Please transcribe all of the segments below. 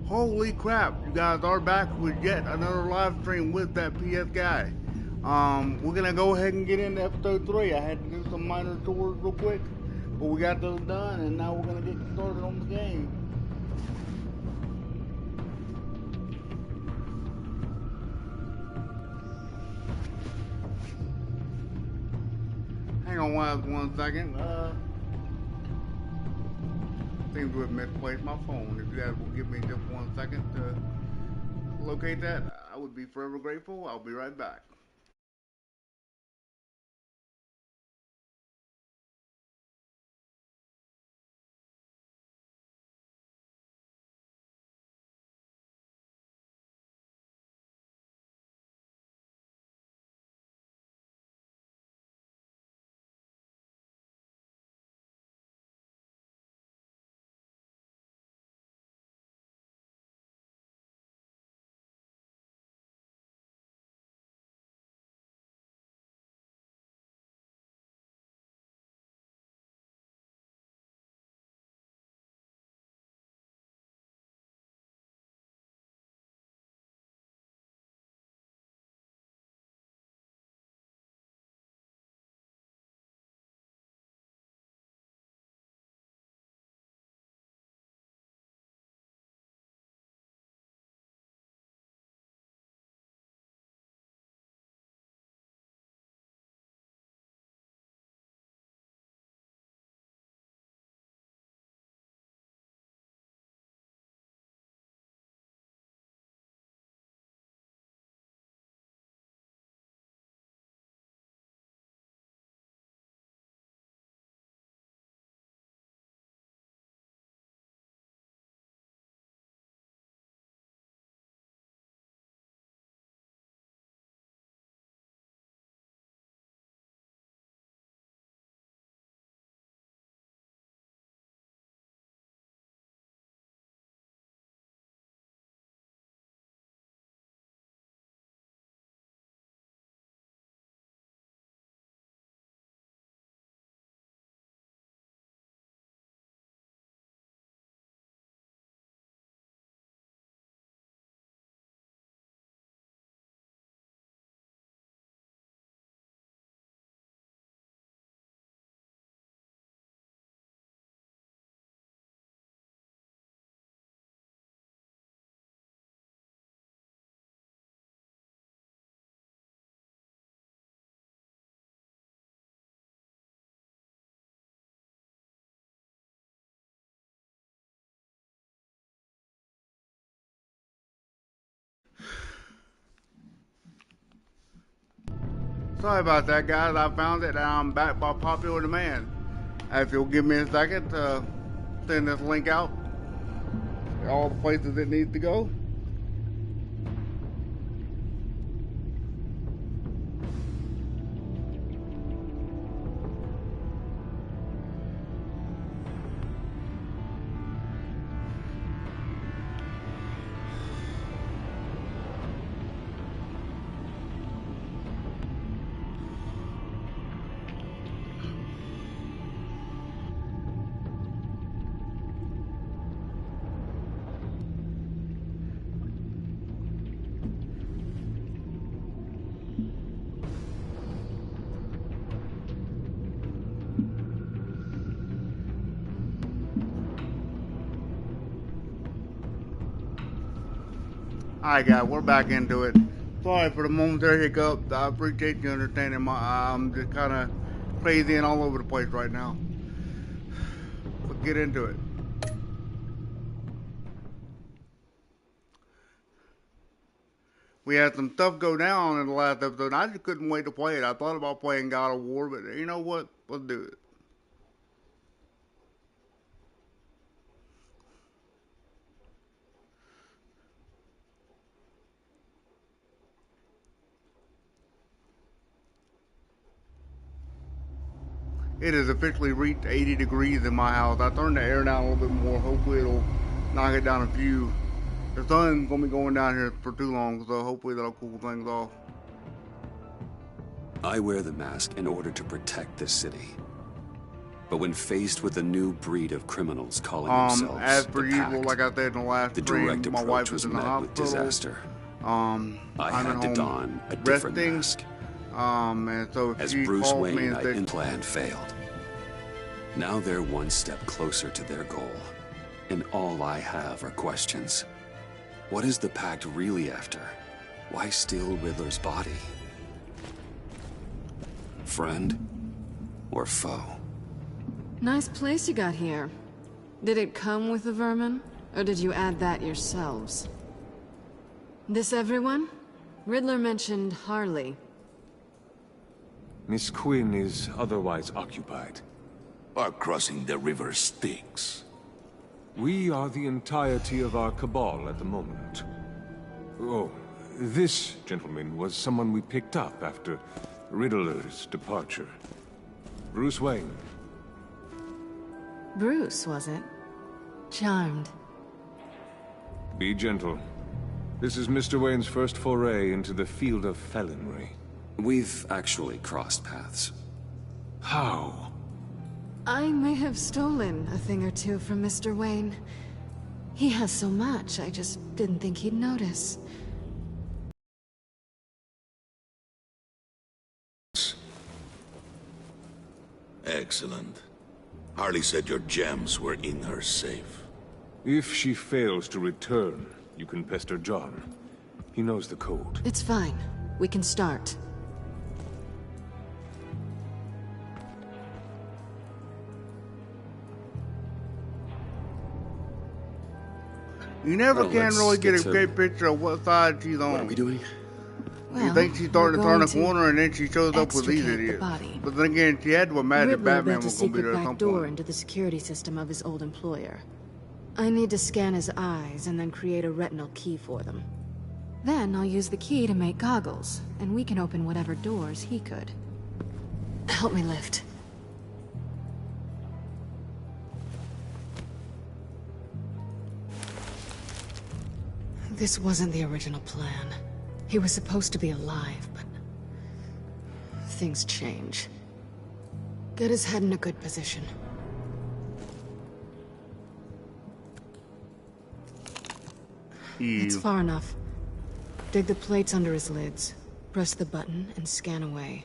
Holy crap, you guys are back with yet another live stream with that PS guy. We're gonna go ahead and get into episode 3. I had to do some minor chores real quick, but we got those done, and now we're gonna get started on the game. Hang on one second. Seems to have misplaced my phone. If you guys will give me just 1 second to locate that, I would be forever grateful. I'll be right back. Sorry about that, guys. I found it and I'm back by popular demand. If you'll give me a second to send this link out, all the places it needs to go. Alright, guys, we're back into it. Sorry for the momentary hiccup. I appreciate you understanding. I'm just kind of crazy and all over the place right now. But get into it. We had some stuff go down in the last episode. I just couldn't wait to play it. I thought about playing God of War, but you know what? Let's do it. It has officially reached 80 degrees in my house. I turned the air down a little bit more. Hopefully it'll knock it down a few. The sun's gonna be going down here for too long, so hopefully that'll cool things off. I wear the mask in order to protect this city. But when faced with a new breed of criminals calling As themselves per the usual, Pact, like I said in the last the stream, direct my approach wife was is in the met with hospital. disaster. I'm I at had to home don a different resting. mask. And so As she Bruce called me Wayne, and I said, plan failed. Now they're one step closer to their goal, and all I have are questions. What is the Pact really after? Why steal Riddler's body? Friend or foe? Nice place you got here. Did it come with the vermin, or did you add that yourselves? This everyone? Riddler mentioned Harley. Miss Quinn is otherwise occupied. Our crossing the river Styx. We are the entirety of our cabal at the moment. Oh, this gentleman was someone we picked up after Riddler's departure. Bruce Wayne. Bruce, was it? Charmed. Be gentle. This is Mr. Wayne's first foray into the field of felonry. We've actually crossed paths. How? I may have stolen a thing or two from Mr. Wayne. He has so much, I just didn't think he'd notice. Excellent. Harley said your gems were in her safe. If she fails to return, you can pester John. He knows the code. It's fine. We can start. you never Well, can let's really get get a to- great picture of what side she's on. What are we doing? You think she's starting to turn a corner and then she shows up with these extricate the idiots. body. But then again, she had to imagine Riddler Batman built a was going to be secret there at some back door point. into the security system of his old employer. I need to scan his eyes and then create a retinal key for them. Then I'll use the key to make goggles, and we can open whatever doors he could. Help me lift. This wasn't the original plan. He was supposed to be alive, but things change. Get his head in a good position. It's far enough. Dig the plates under his lids. Press the button and scan away.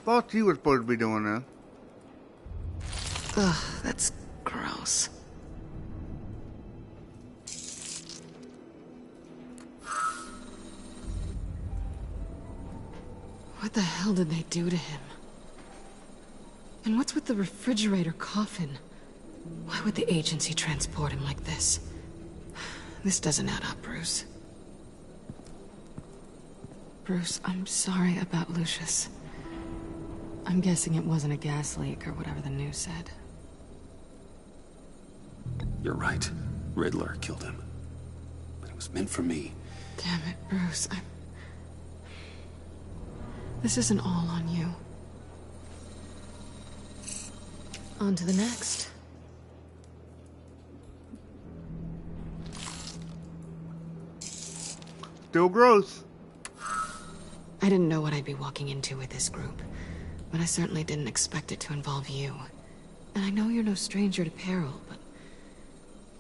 Thought you were supposed to be doing that. Ugh, that's gross. What the hell did they do to him? And what's with the refrigerator coffin? Why would the agency transport him like this? This doesn't add up, Bruce. Bruce, I'm sorry about Lucius. I'm guessing it wasn't a gas leak or whatever the news said. You're right. Riddler killed him. But it was meant for me. Damn it, Bruce. This isn't all on you. On to the next. Still gross. I didn't know what I'd be walking into with this group, but I certainly didn't expect it to involve you. And I know you're no stranger to peril, but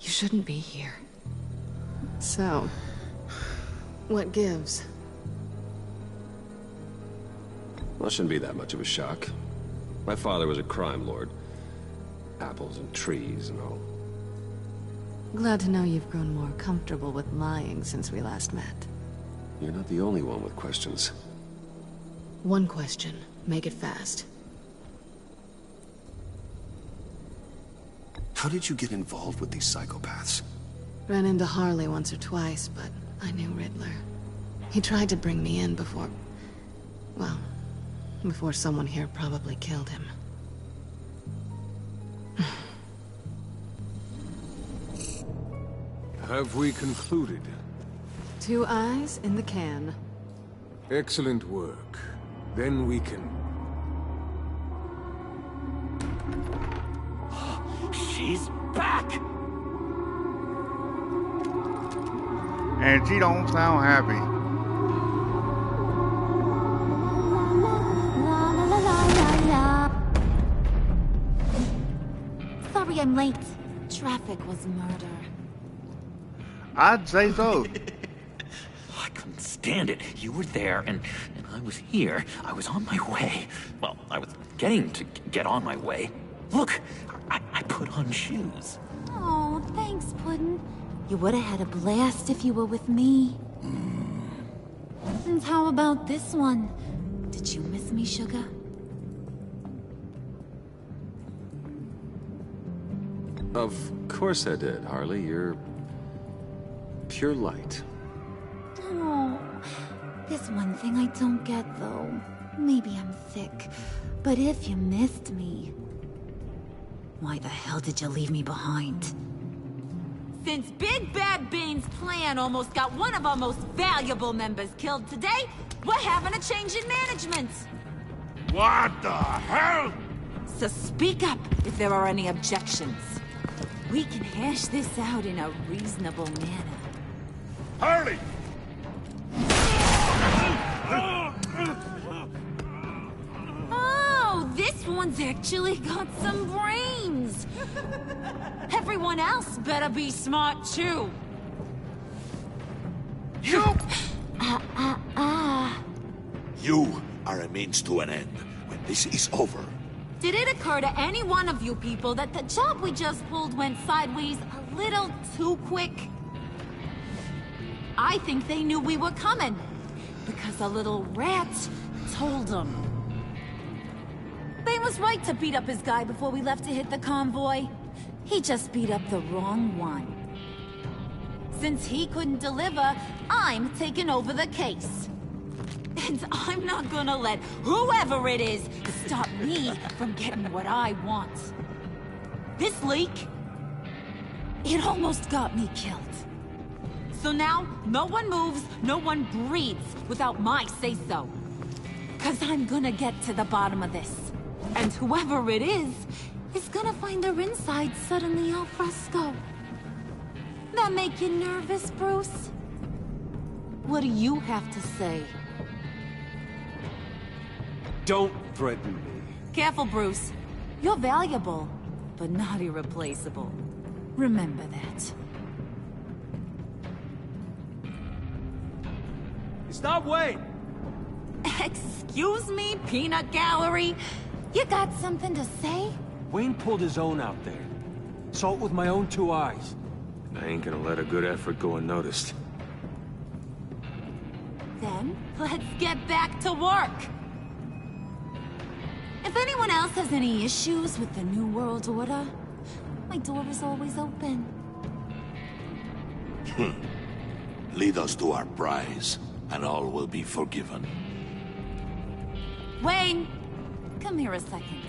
you shouldn't be here. So, what gives? Well, it shouldn't be that much of a shock. My father was a crime lord. Apples and trees and all. Glad to know you've grown more comfortable with lying since we last met. You're not the only one with questions. One question. Make it fast. How did you get involved with these psychopaths? Ran into Harley once or twice, but I knew Riddler. He tried to bring me in before... well, before someone here probably killed him. Have we concluded? 2 eyes in the can. Excellent work. Then we can... She's back! And she don't sound happy. Sorry I'm late. Traffic was murder. I'd say so. I couldn't stand it. You were there, and I was here. I was on my way. Well, I was getting to get on my way. Look, I put on shoes. Oh, thanks, Puddin'. You would have had a blast if you were with me. And how about this one? Did you miss me, Sugar? Of course I did, Harley. You're pure light. Oh, there's one thing I don't get, though. Maybe I'm thick, but if you missed me, why the hell did you leave me behind? Since Big Bad Bane's plan almost got one of our most valuable members killed today, we're having a change in management. What the hell? So speak up if there are any objections. We can hash this out in a reasonable manner. Harley! Oh, this one's actually got some brains. Everyone else better be smart too. You! You are a means to an end. When this is over, Did it occur to any one of you people that the job we just pulled went sideways a little too quick? I think they knew we were coming, because a little rat told them. Bane was right to beat up his guy before we left to hit the convoy. He just beat up the wrong one. Since he couldn't deliver, I'm taking over the case. And I'm not gonna let whoever it is stop me from getting what I want. This leak, it almost got me killed. So now, no one moves, no one breathes without my say-so. 'Cause I'm gonna get to the bottom of this. And whoever it is gonna find their inside suddenly al fresco. That make you nervous, Bruce? What do you have to say? Don't threaten me. Careful, Bruce. You're valuable, but not irreplaceable. Remember that. Stop, wait! Excuse me, Peanut Gallery? You got something to say? Wayne pulled his own out there. Saw it with my own two eyes. I ain't gonna let a good effort go unnoticed. Then, let's get back to work. If anyone else has any issues with the New World Order, my door is always open. lead us to our prize, and all will be forgiven. Wayne, come here a second.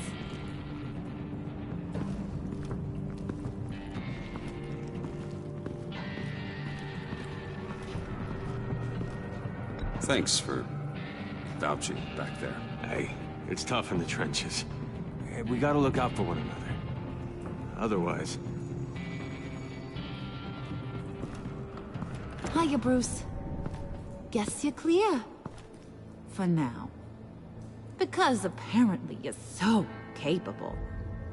Thanks for vouching back there. Hey, it's tough in the trenches. Hey, we gotta look out for one another. Otherwise... Hiya, Bruce. Guess you're clear. For now. Because apparently you're so capable.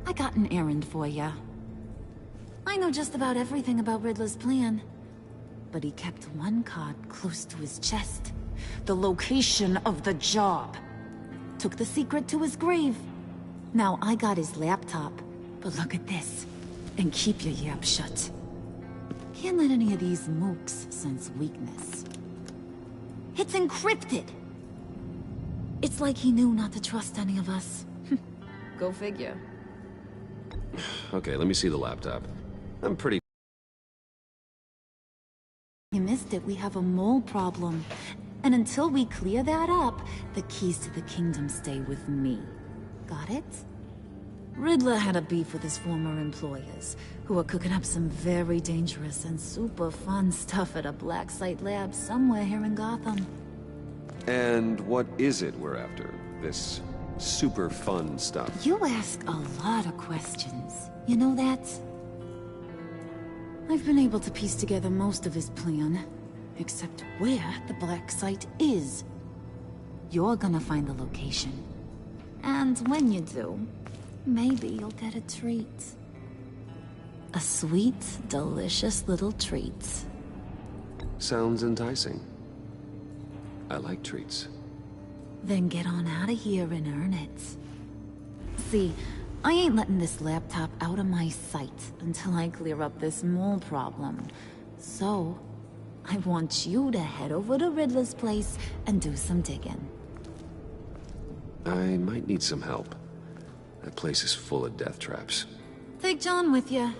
I got an errand for you. I know just about everything about Riddler's plan. But he kept one card close to his chest. The location of the job. Took the secret to his grave. Now I got his laptop. But look at this. And keep your yap shut. Can't let any of these mooks sense weakness. It's encrypted. It's like he knew not to trust any of us. Go figure. Okay, let me see the laptop. I'm pretty... You missed it. We have a mole problem. And until we clear that up, the keys to the kingdom stay with me. Got it? Riddler had a beef with his former employers, who were cooking up some very dangerous and super fun stuff at a black site lab somewhere here in Gotham. And what is it we're after? This super fun stuff? You ask a lot of questions. You know that? I've been able to piece together most of his plan, except where the black site is. You're gonna find the location. And when you do, maybe you'll get a treat. A sweet, delicious little treat. Sounds enticing. I like treats. Then get on out of here and earn it. See, I ain't letting this laptop out of my sight until I clear up this mole problem. So, I want you to head over to Riddler's place and do some digging. I might need some help. That place is full of death traps. Take John with you.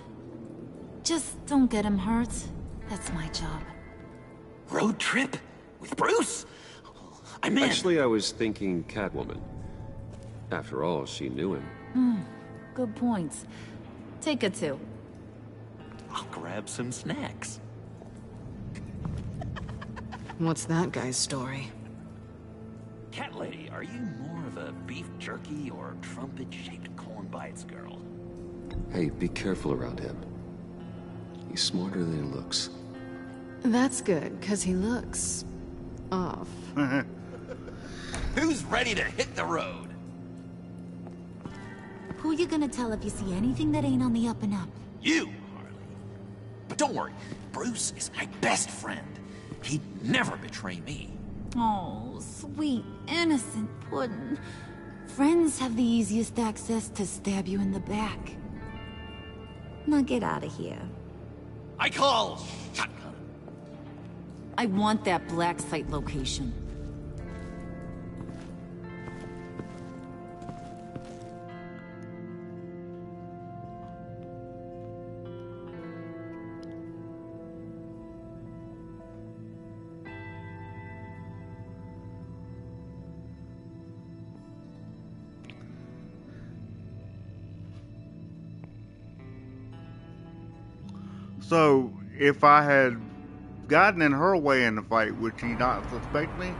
Just don't get him hurt. That's my job. Road trip? With Bruce? I'm in. Actually, I was thinking Catwoman. After all, she knew him. Good points. Take her too. I'll grab some snacks. What's that guy's story? Cat lady, are you more of a beef jerky or trumpet-shaped corn bites girl? Hey, be careful around him. He's smarter than he looks. That's good, because he looks... off. Who's ready to hit the road? Who you gonna tell if you see anything that ain't on the up and up? You, Harley. But don't worry, Bruce is my best friend. He'd never betray me. Oh, sweet, innocent Puddin'. Friends have the easiest access to stab you in the back. Now get out of here. I call shotgun. I want that black site location. So, if I had gotten in her way in the fight, would she not suspect me?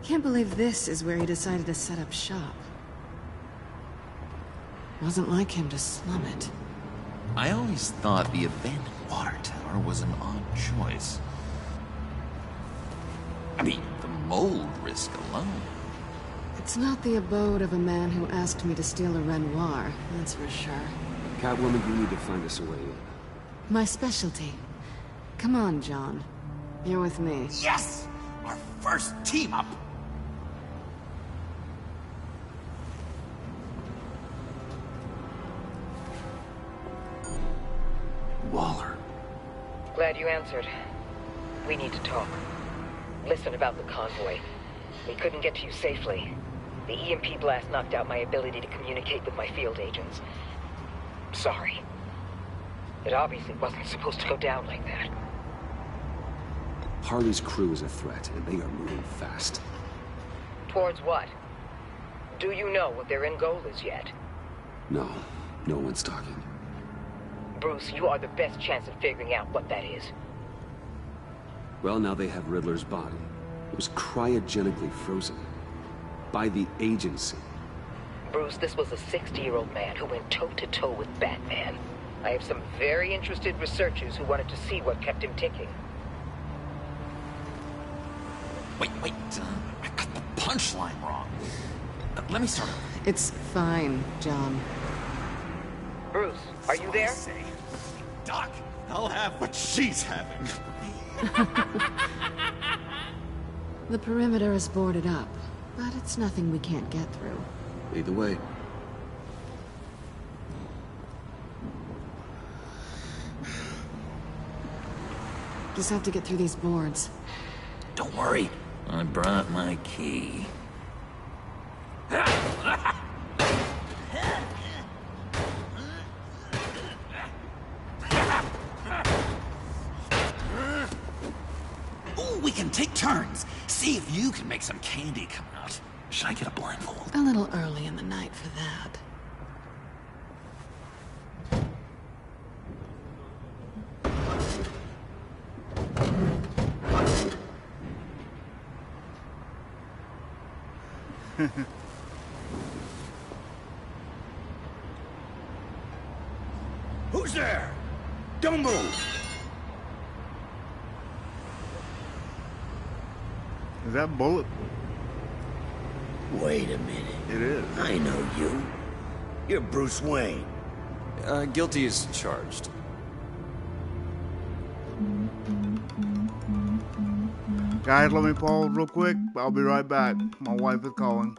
Can't believe this is where he decided to set up shop. Wasn't like him to slum it. I always thought the abandoned water tower was an odd choice. I mean, the mold risk alone. It's not the abode of a man who asked me to steal a Renoir, that's for sure. Catwoman, you need to find us a way in. My specialty. Come on, John. You're with me. Yes! Our first team up! Waller. Glad you answered. We need to talk. Listen about the convoy. We couldn't get to you safely. The EMP blast knocked out my ability to communicate with my field agents. Sorry. It obviously wasn't supposed to go down like that. Harley's crew is a threat, and they are moving fast. Towards what? Do you know what their end goal is yet? No, no one's talking. Bruce, you are the best chance of figuring out what that is. Well, now they have Riddler's body. It was cryogenically frozen. By the agency. Bruce, this was a 60-year-old man who went toe-to-toe with Batman. I have some very interested researchers who wanted to see what kept him ticking. Wait, I got the punchline wrong. Let me start over. It's fine, John. Bruce, are you there? Say, Doc, I'll have what she's having. The perimeter is boarded up, but it's nothing we can't get through. Lead the way. Just have to get through these boards. Don't worry, I brought my key. Ooh, we can take turns. See if you can make some candy come out. Should I get a blindfold? A little early in the night for that. Who's there? Don't move! Is that bullet? Wait a minute. It is. I know you. You're Bruce Wayne. Guilty as charged. Guys, let me pause real quick. I'll be right back. My wife is calling.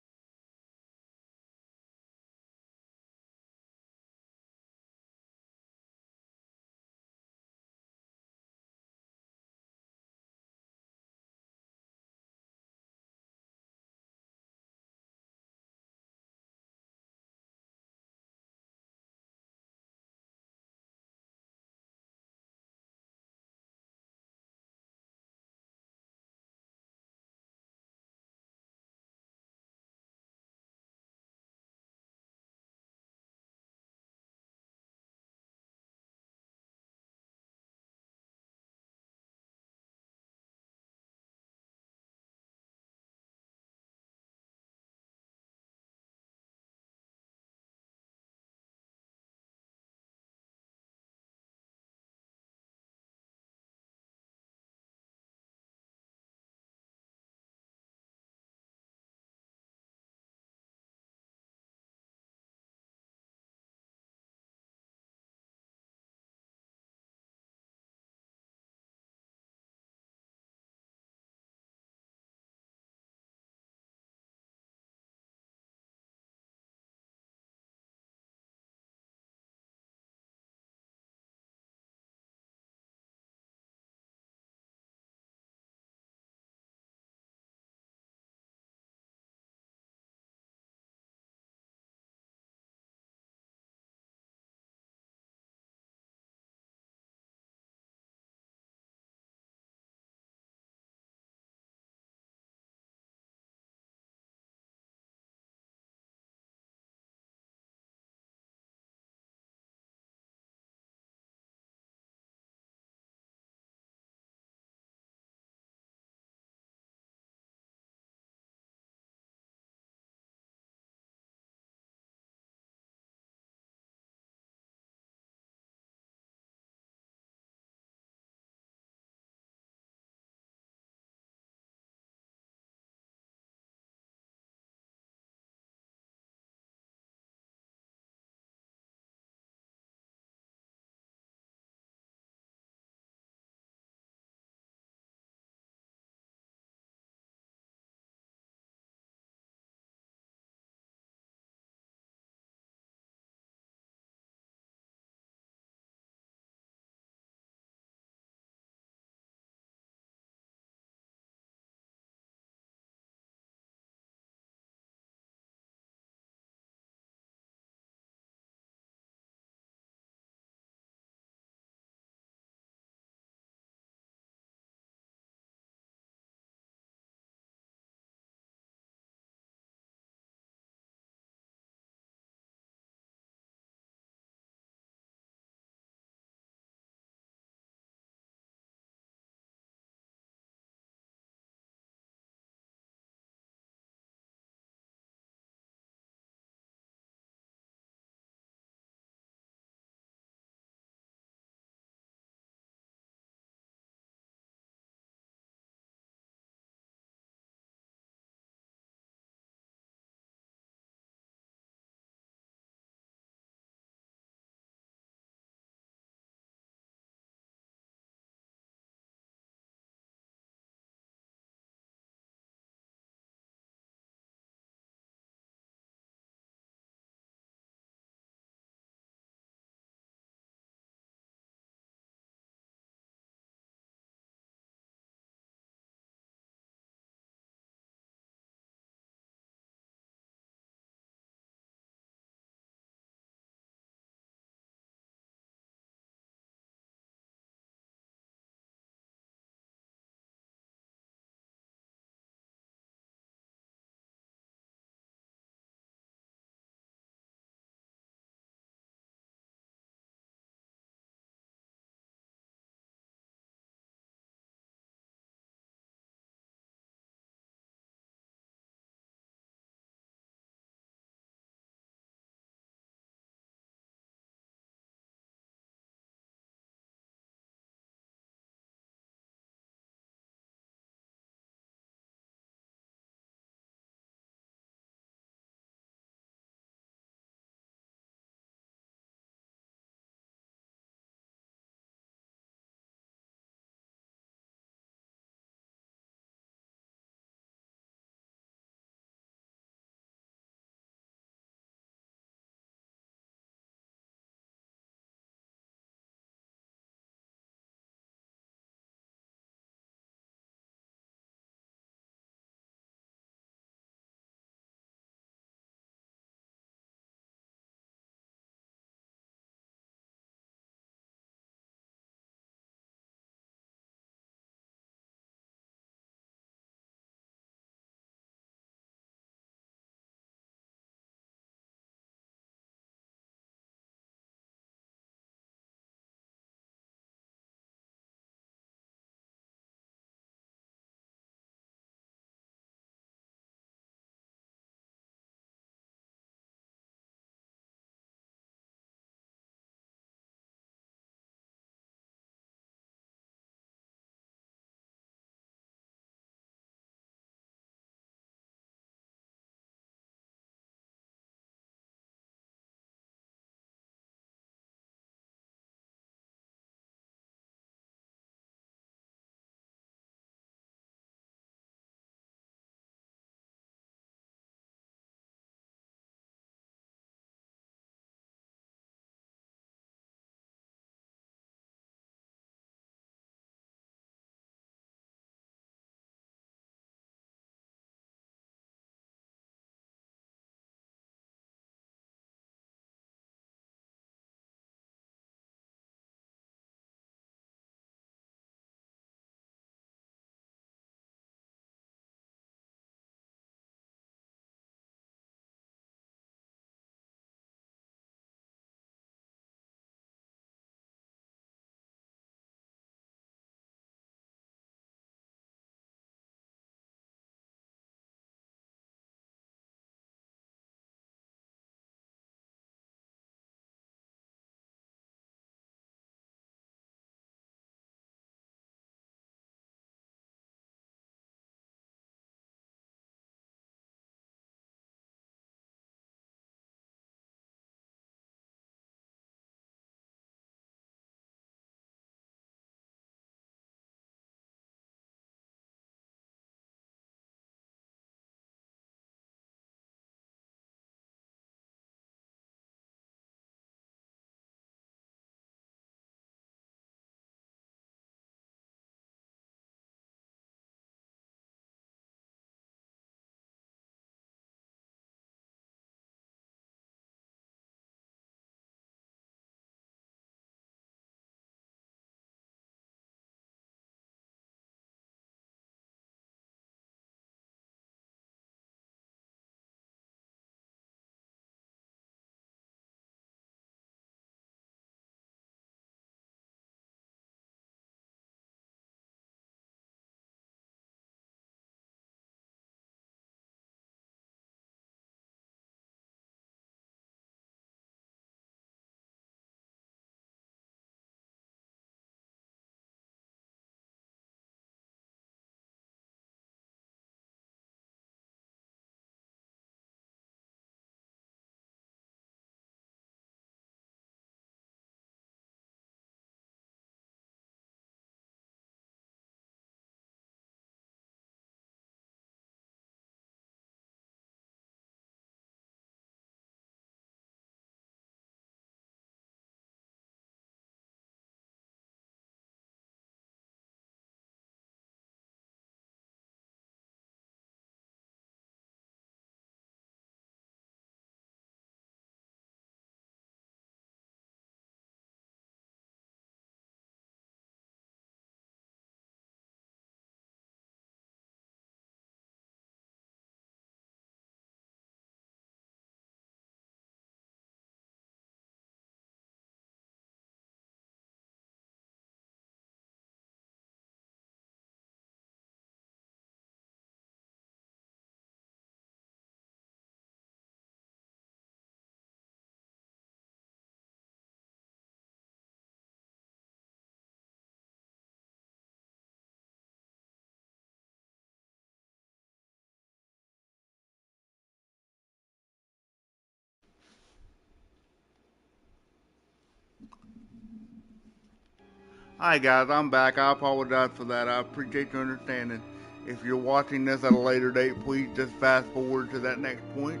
Hi guys, I'm back. I apologize for that. I appreciate your understanding. If you're watching this at a later date, please just fast forward to that next point,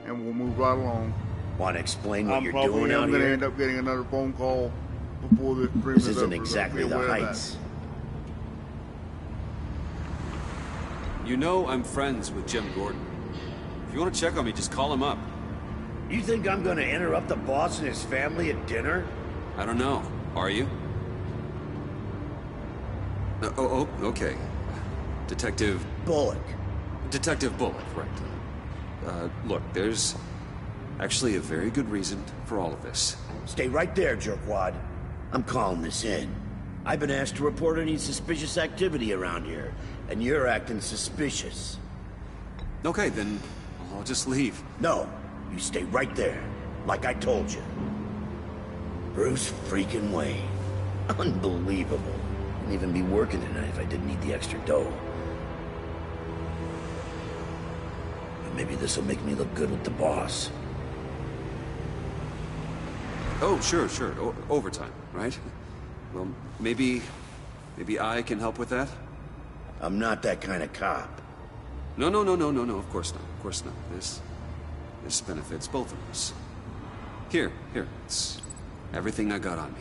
and we'll move right along. Want to explain what I'm you're probably doing out going to here? end up getting another phone call before this stream This is isn't over, so exactly be the aware of that. Heights. You know I'm friends with Jim Gordon. If you want to check on me, just call him up. You think I'm gonna interrupt the boss and his family at dinner? I don't know. Are you? Oh, okay. Detective Bullock. Bullock, right. Look, there's actually a very good reason for all of this. Stay right there, jerkwad. I'm calling this in. I've been asked to report any suspicious activity around here, and you're acting suspicious. Okay, then I'll just leave. No, you stay right there, like I told you. Bruce freaking Wayne. Unbelievable. Wouldn't even be working tonight if I didn't need the extra dough. But maybe this'll make me look good with the boss. Oh, sure. Overtime, right? Well, maybe I can help with that? I'm not that kind of cop. No, of course not. This benefits both of us. Here, it's everything I got on me.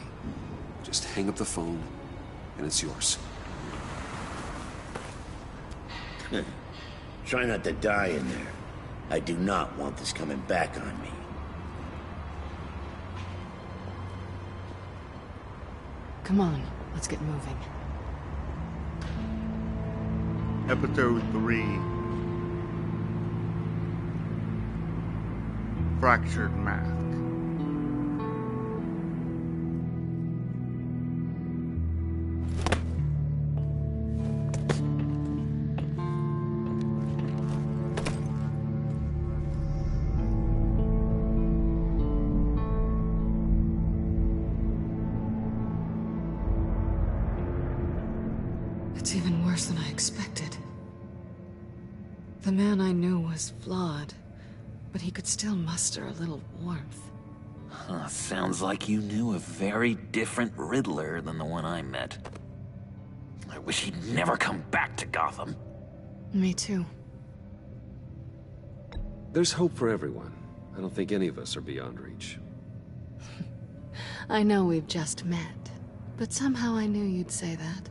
Just hang up the phone, and it's yours. Try not to die in there. I do not want this coming back on me. Come on, let's get moving. Episode 3. Fractured Mask. It's even worse than I expected. The man I knew was flawed, but he could still muster a little warmth. Sounds like you knew a very different Riddler than the one I met. I wish he'd never come back to Gotham. Me too. There's hope for everyone. I don't think any of us are beyond reach. I know we've just met, but somehow I knew you'd say that.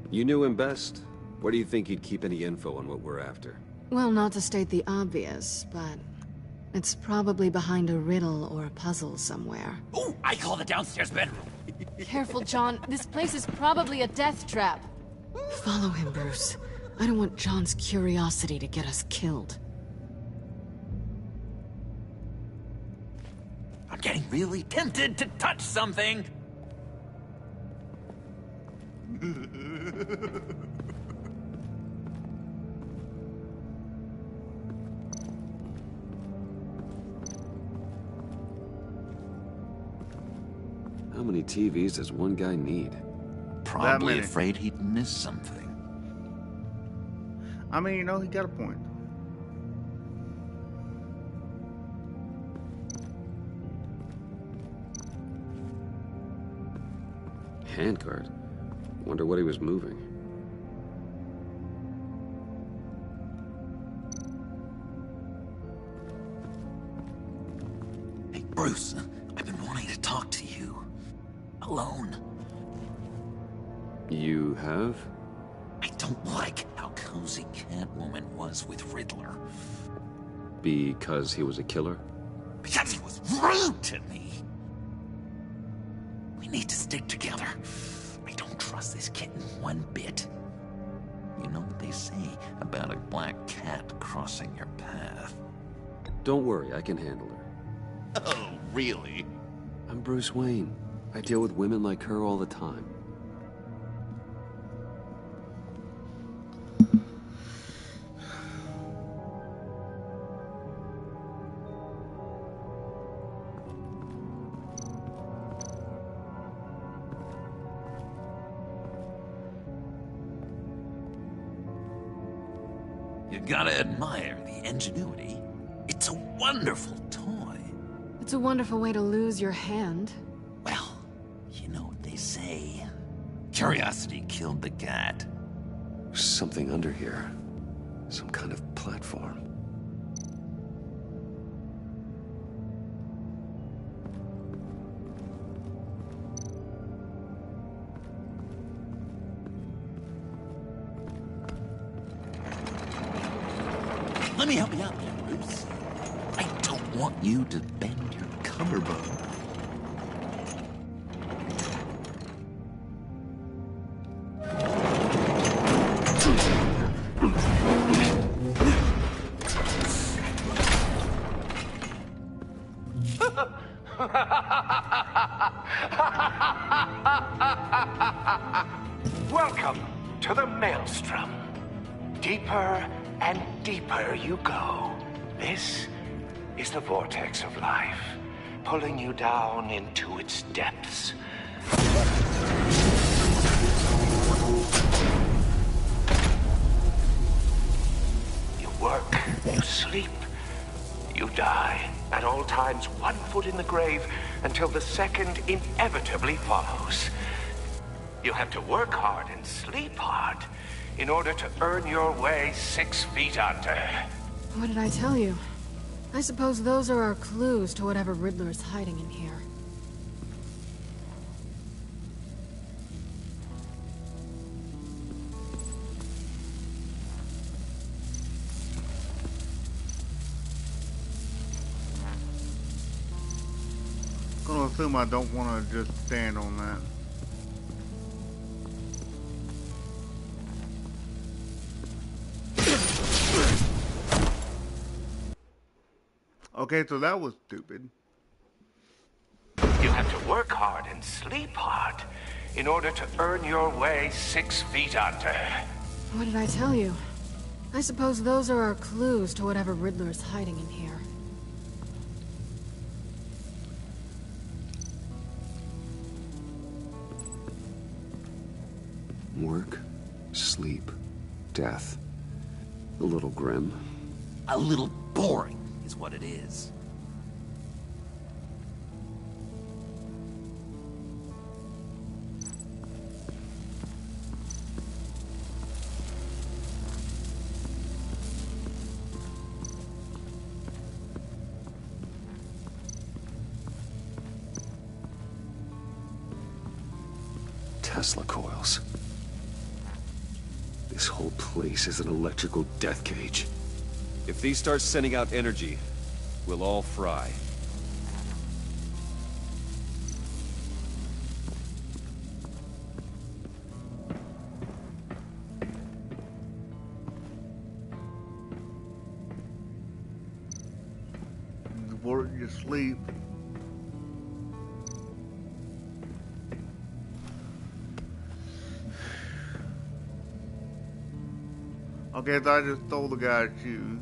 You knew him best. Where do you think he'd keep any info on what we're after? Well, not to state the obvious, but it's probably behind a riddle or a puzzle somewhere. Oh, I call the downstairs bedroom. Careful, John. This place is probably a death trap. Follow him, Bruce. I don't want John's curiosity to get us killed. I'm getting really tempted to touch something. How many TVs does one guy need? Probably afraid he'd miss something. I mean, you know, he got a point. Handcart. Wonder what he was moving. Hey, Bruce, I've been wanting to talk to you. Alone. You have? I don't like how cozy Catwoman was with Riddler. Because he was a killer? Because he was rude to me. We need to stick together. I don't trust this kitten one bit. You know what they say about a black cat crossing your path? Don't worry, I can handle her. Oh, really? I'm Bruce Wayne. I deal with women like her all the time. You gotta admire the ingenuity. It's a wonderful toy. It's a wonderful way to lose your hand. Well, you know what they say. Curiosity killed the cat. There's something under here. Some kind of platform. Let me help you out there, Bruce. I don't want you to bend your collarbone. Welcome to the Maelstrom. Deeper and deeper you go. This is the vortex of life, pulling you down into its depths. You work, you sleep, you die. At all times, 1 foot in the grave until the second inevitably follows. You have to work hard and sleep hard in order to earn your way 6 feet under. What did I tell you? I suppose those are our clues to whatever Riddler's hiding in here. Gonna assume I don't want to just stand on that. Okay, so that was stupid. You have to work hard and sleep hard in order to earn your way 6 feet under. What did I tell you? I suppose those are our clues to whatever Riddler's hiding in here. Work, sleep, death. A little grim. A little boring is what it is. Tesla coils. This whole place is an electrical death cage. If these start sending out energy, we'll all fry. Work, you sleep. Okay, so I just stole the guy's shoes.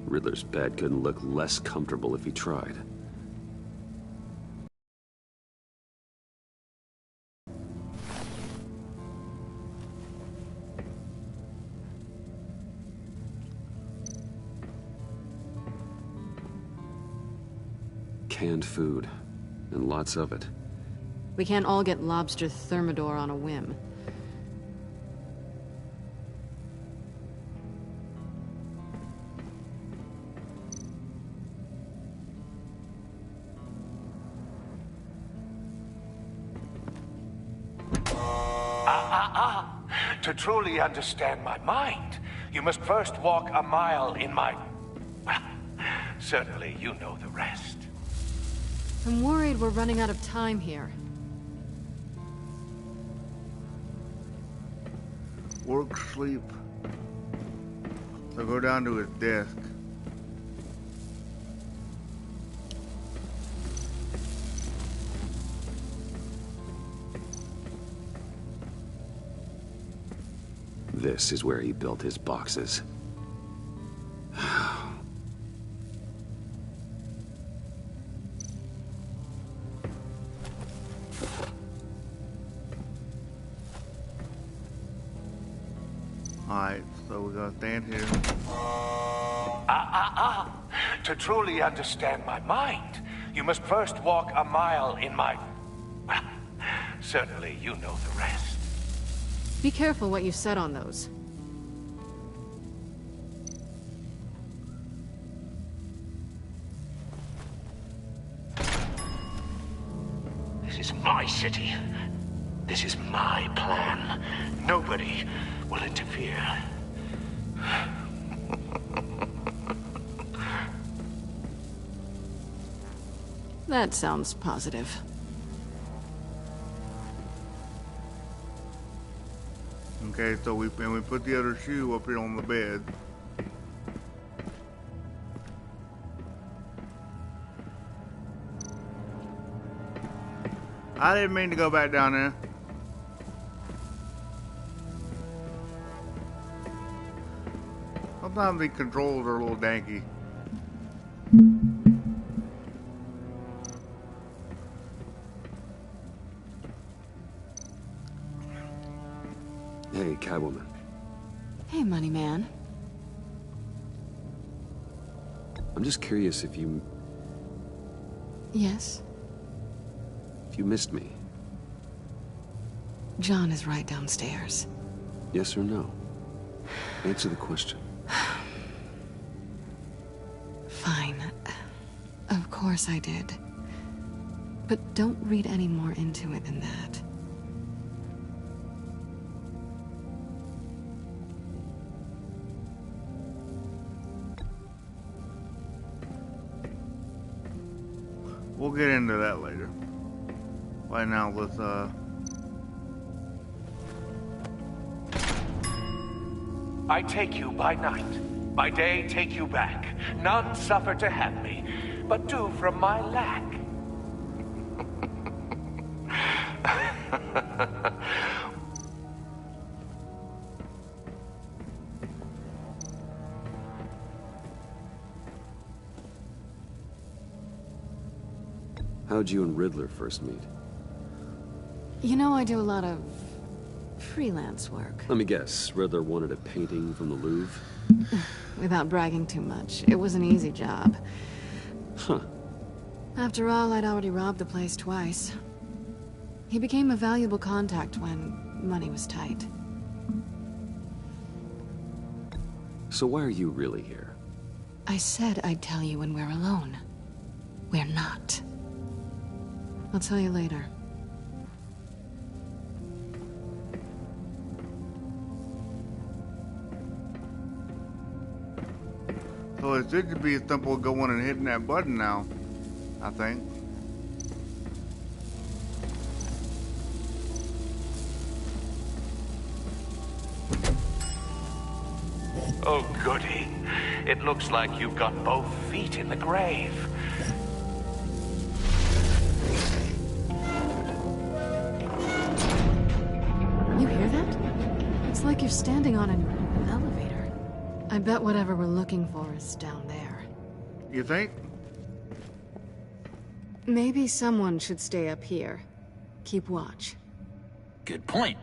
Riddler's bed couldn't look less comfortable if he tried. Canned food, and lots of it. We can't all get lobster thermidor on a whim. To truly understand my mind, you must first walk a mile in my... Well, certainly you know the rest. I'm worried we're running out of time here. Work, sleep. So go down to his desk. This is where he built his boxes. Alright, So we're gonna stand here. To truly understand my mind, you must first walk a mile in my... Well, certainly you know the rest. Be careful what you set on those. This is my city. This is my plan. Nobody will interfere. That sounds positive. Okay, so we put the other shoe up here on the bed. I didn't mean to go back down there. Sometimes the controls are a little danky. Hey, Catwoman. Hey, money man. I'm just curious if you Yes? missed me. John is right downstairs. Yes or no? Answer the question. Fine. Of course I did. But don't read any more into it than that. We'll get into that later. Right now, let's I take you by night. By day, take you back. None suffer to have me, but do from my lack. How'd you and Riddler first meet? You know, I do a lot of freelance work. Let me guess, Riddler wanted a painting from the Louvre? Without bragging too much, it was an easy job. Huh. After all, I'd already robbed the place twice. He became a valuable contact when money was tight. So why are you really here? I said I'd tell you when we're alone. We're not. I'll tell you later. So it should be as simple as going and hitting that button now, I think. Oh, goody. It looks like you've got both feet in the grave. You hear that? It's like you're standing on an elevator. I bet whatever we're looking for is down there. You think? Maybe someone should stay up here. Keep watch. Good point.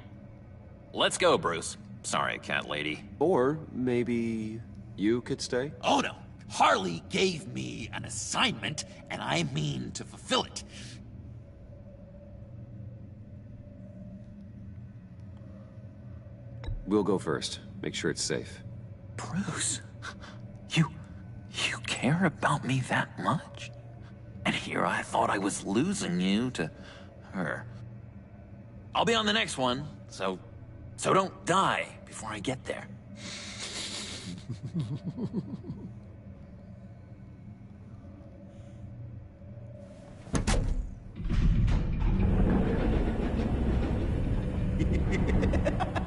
Let's go, Bruce. Sorry, cat lady. Or maybe you could stay? Oh no. Harley gave me an assignment, and I mean to fulfill it. We'll go first. Make sure it's safe. Bruce, you care about me that much? And here I thought I was losing you to her. I'll be on the next one, so don't die before I get there.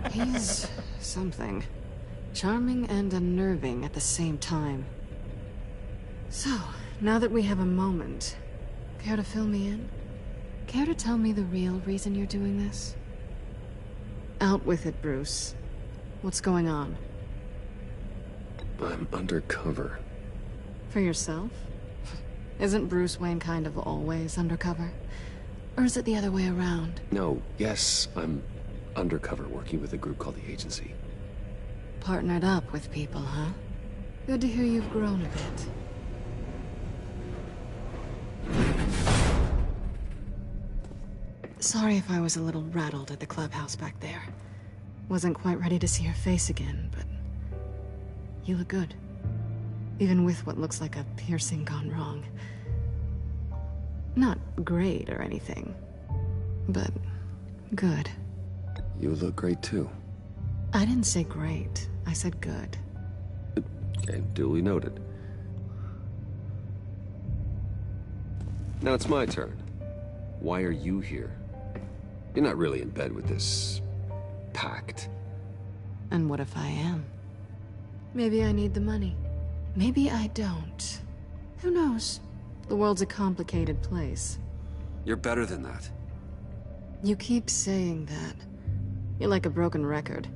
He's something. Charming and unnerving at the same time. So, now that we have a moment, care to fill me in? Care to tell me the real reason you're doing this? Out with it, Bruce. What's going on? I'm undercover. For yourself? Isn't Bruce Wayne kind of always undercover? Or is it the other way around? No, yes, I'm undercover working with a group called the Agency. Partnered up with people, huh? Good to hear you've grown a bit. Sorry if I was a little rattled at the clubhouse back there. Wasn't quite ready to see your face again, but... you look good. Even with what looks like a piercing gone wrong. Not great or anything, but good. You look great too. I didn't say great. I said good. Okay, duly noted. Now it's my turn. Why are you here? You're not really in bed with this... pact. And what if I am? Maybe I need the money. Maybe I don't. Who knows? The world's a complicated place. You're better than that. You keep saying that. You're like a broken record.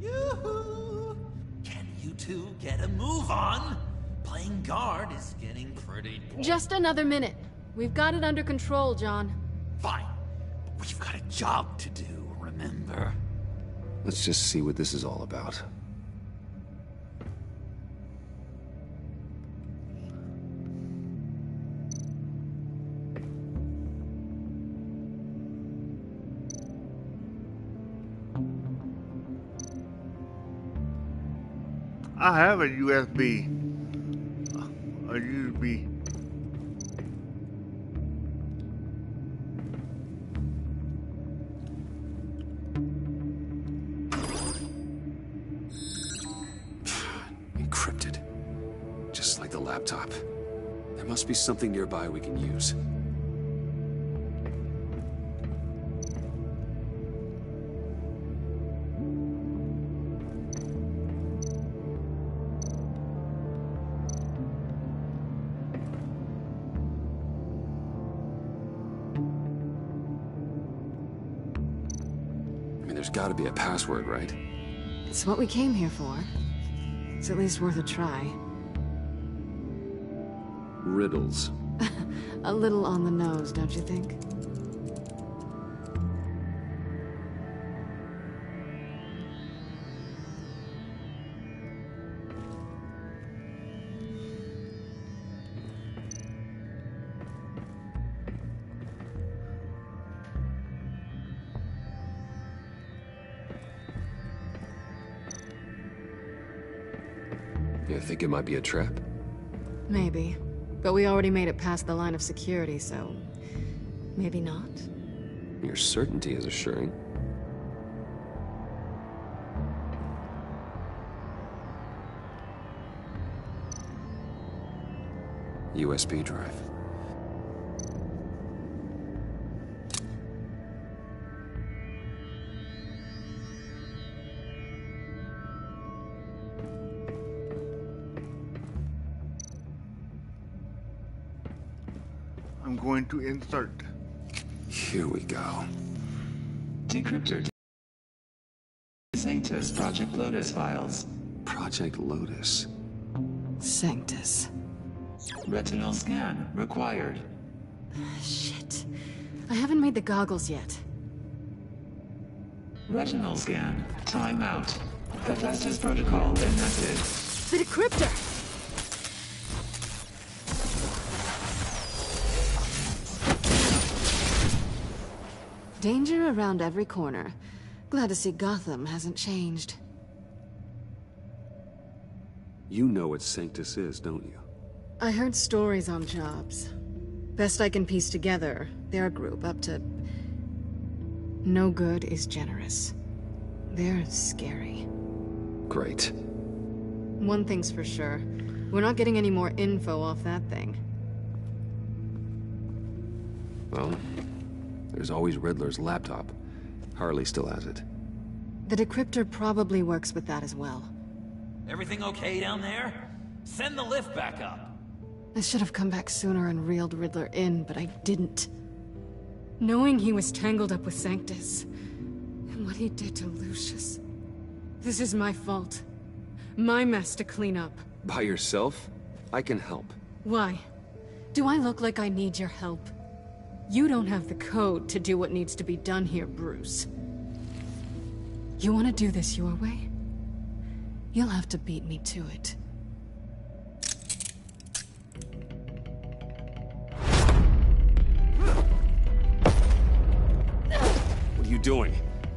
Yoo-hoo! Can you two get a move on? Playing guard is getting pretty boring. Just another minute. We've got it under control, John. Fine. We've got a job to do, remember? Let's just see what this is all about. I have a USB. A USB. Encrypted. Just like the laptop. There must be something nearby we can use. There's gotta be a password, right? It's what we came here for. It's at least worth a try. Riddles. A little on the nose, don't you think? You think it might be a trap? Maybe. But we already made it past the line of security, so... maybe not? Your certainty is assuring. USB drive. I'm going to insert. Here we go. Decryptor. Sanctus Project Lotus files. Project Lotus. Sanctus. Retinal scan required. Shit. I haven't made the goggles yet. Retinal scan. Timeout. Hephaestus protocol enacted. The decryptor! Danger around every corner. Glad to see Gotham hasn't changed. You know what Sanctus is, don't you? I heard stories on jobs. Best I can piece together, they're a group up to... no good is generous. They're scary. Great. One thing's for sure. We're not getting any more info off that thing. Well, there's always Riddler's laptop. Harley still has it. The decryptor probably works with that as well. Everything okay down there? Send the lift back up. I should have come back sooner and reeled Riddler in, but I didn't. Knowing he was tangled up with Sanctus, and what he did to Lucius. This is my fault. My mess to clean up. By yourself? I can help. Why? Do I look like I need your help? You don't have the code to do what needs to be done here, Bruce. You want to do this your way? You'll have to beat me to it. What are you doing?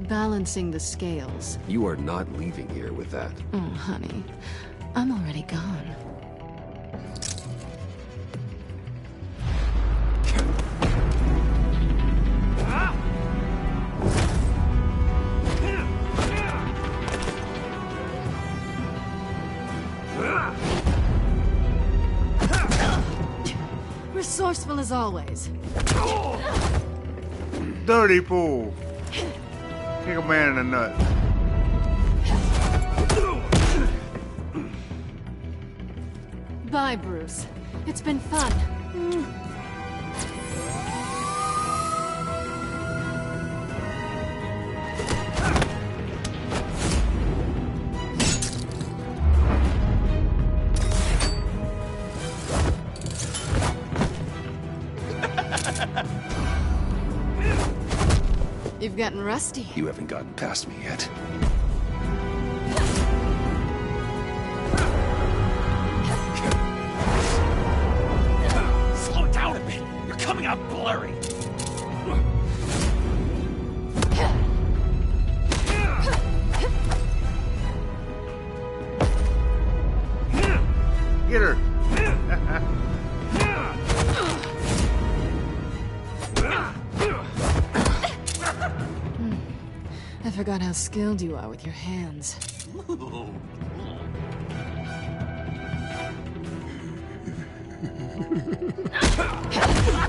Balancing the scales. You are not leaving here with that. Oh, honey. I'm already gone. Resourceful as always. Dirty fool. Kick a man in the nut. Bye, Bruce. It's been fun. You've gotten rusty. You haven't gotten past me yet. Slow it down a bit. You're coming out blurry. Get her. I forgot how skilled you are with your hands.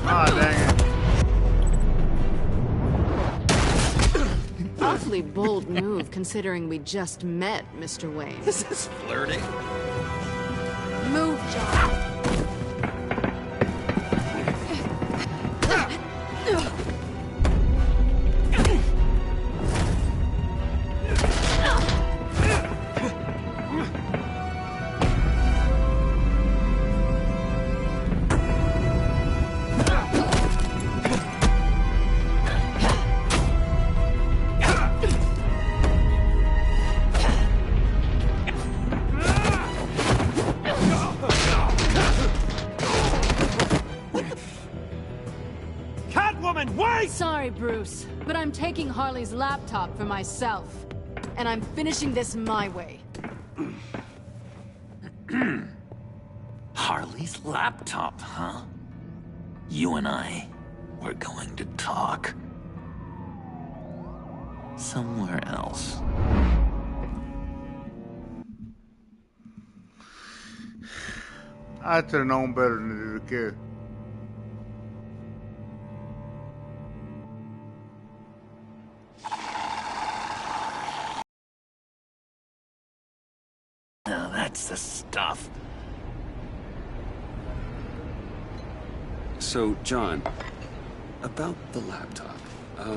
Ah, dang it. Awfully bold move, considering we just met, Mr. Wayne. This is flirting. Move, John. Sorry, Bruce, but I'm taking Harley's laptop for myself. And I'm finishing this my way. Harley's laptop, huh? You and I, we're going to talk. Somewhere else. I should have known better than to do the kid. Now that's the stuff. So, John, about the laptop.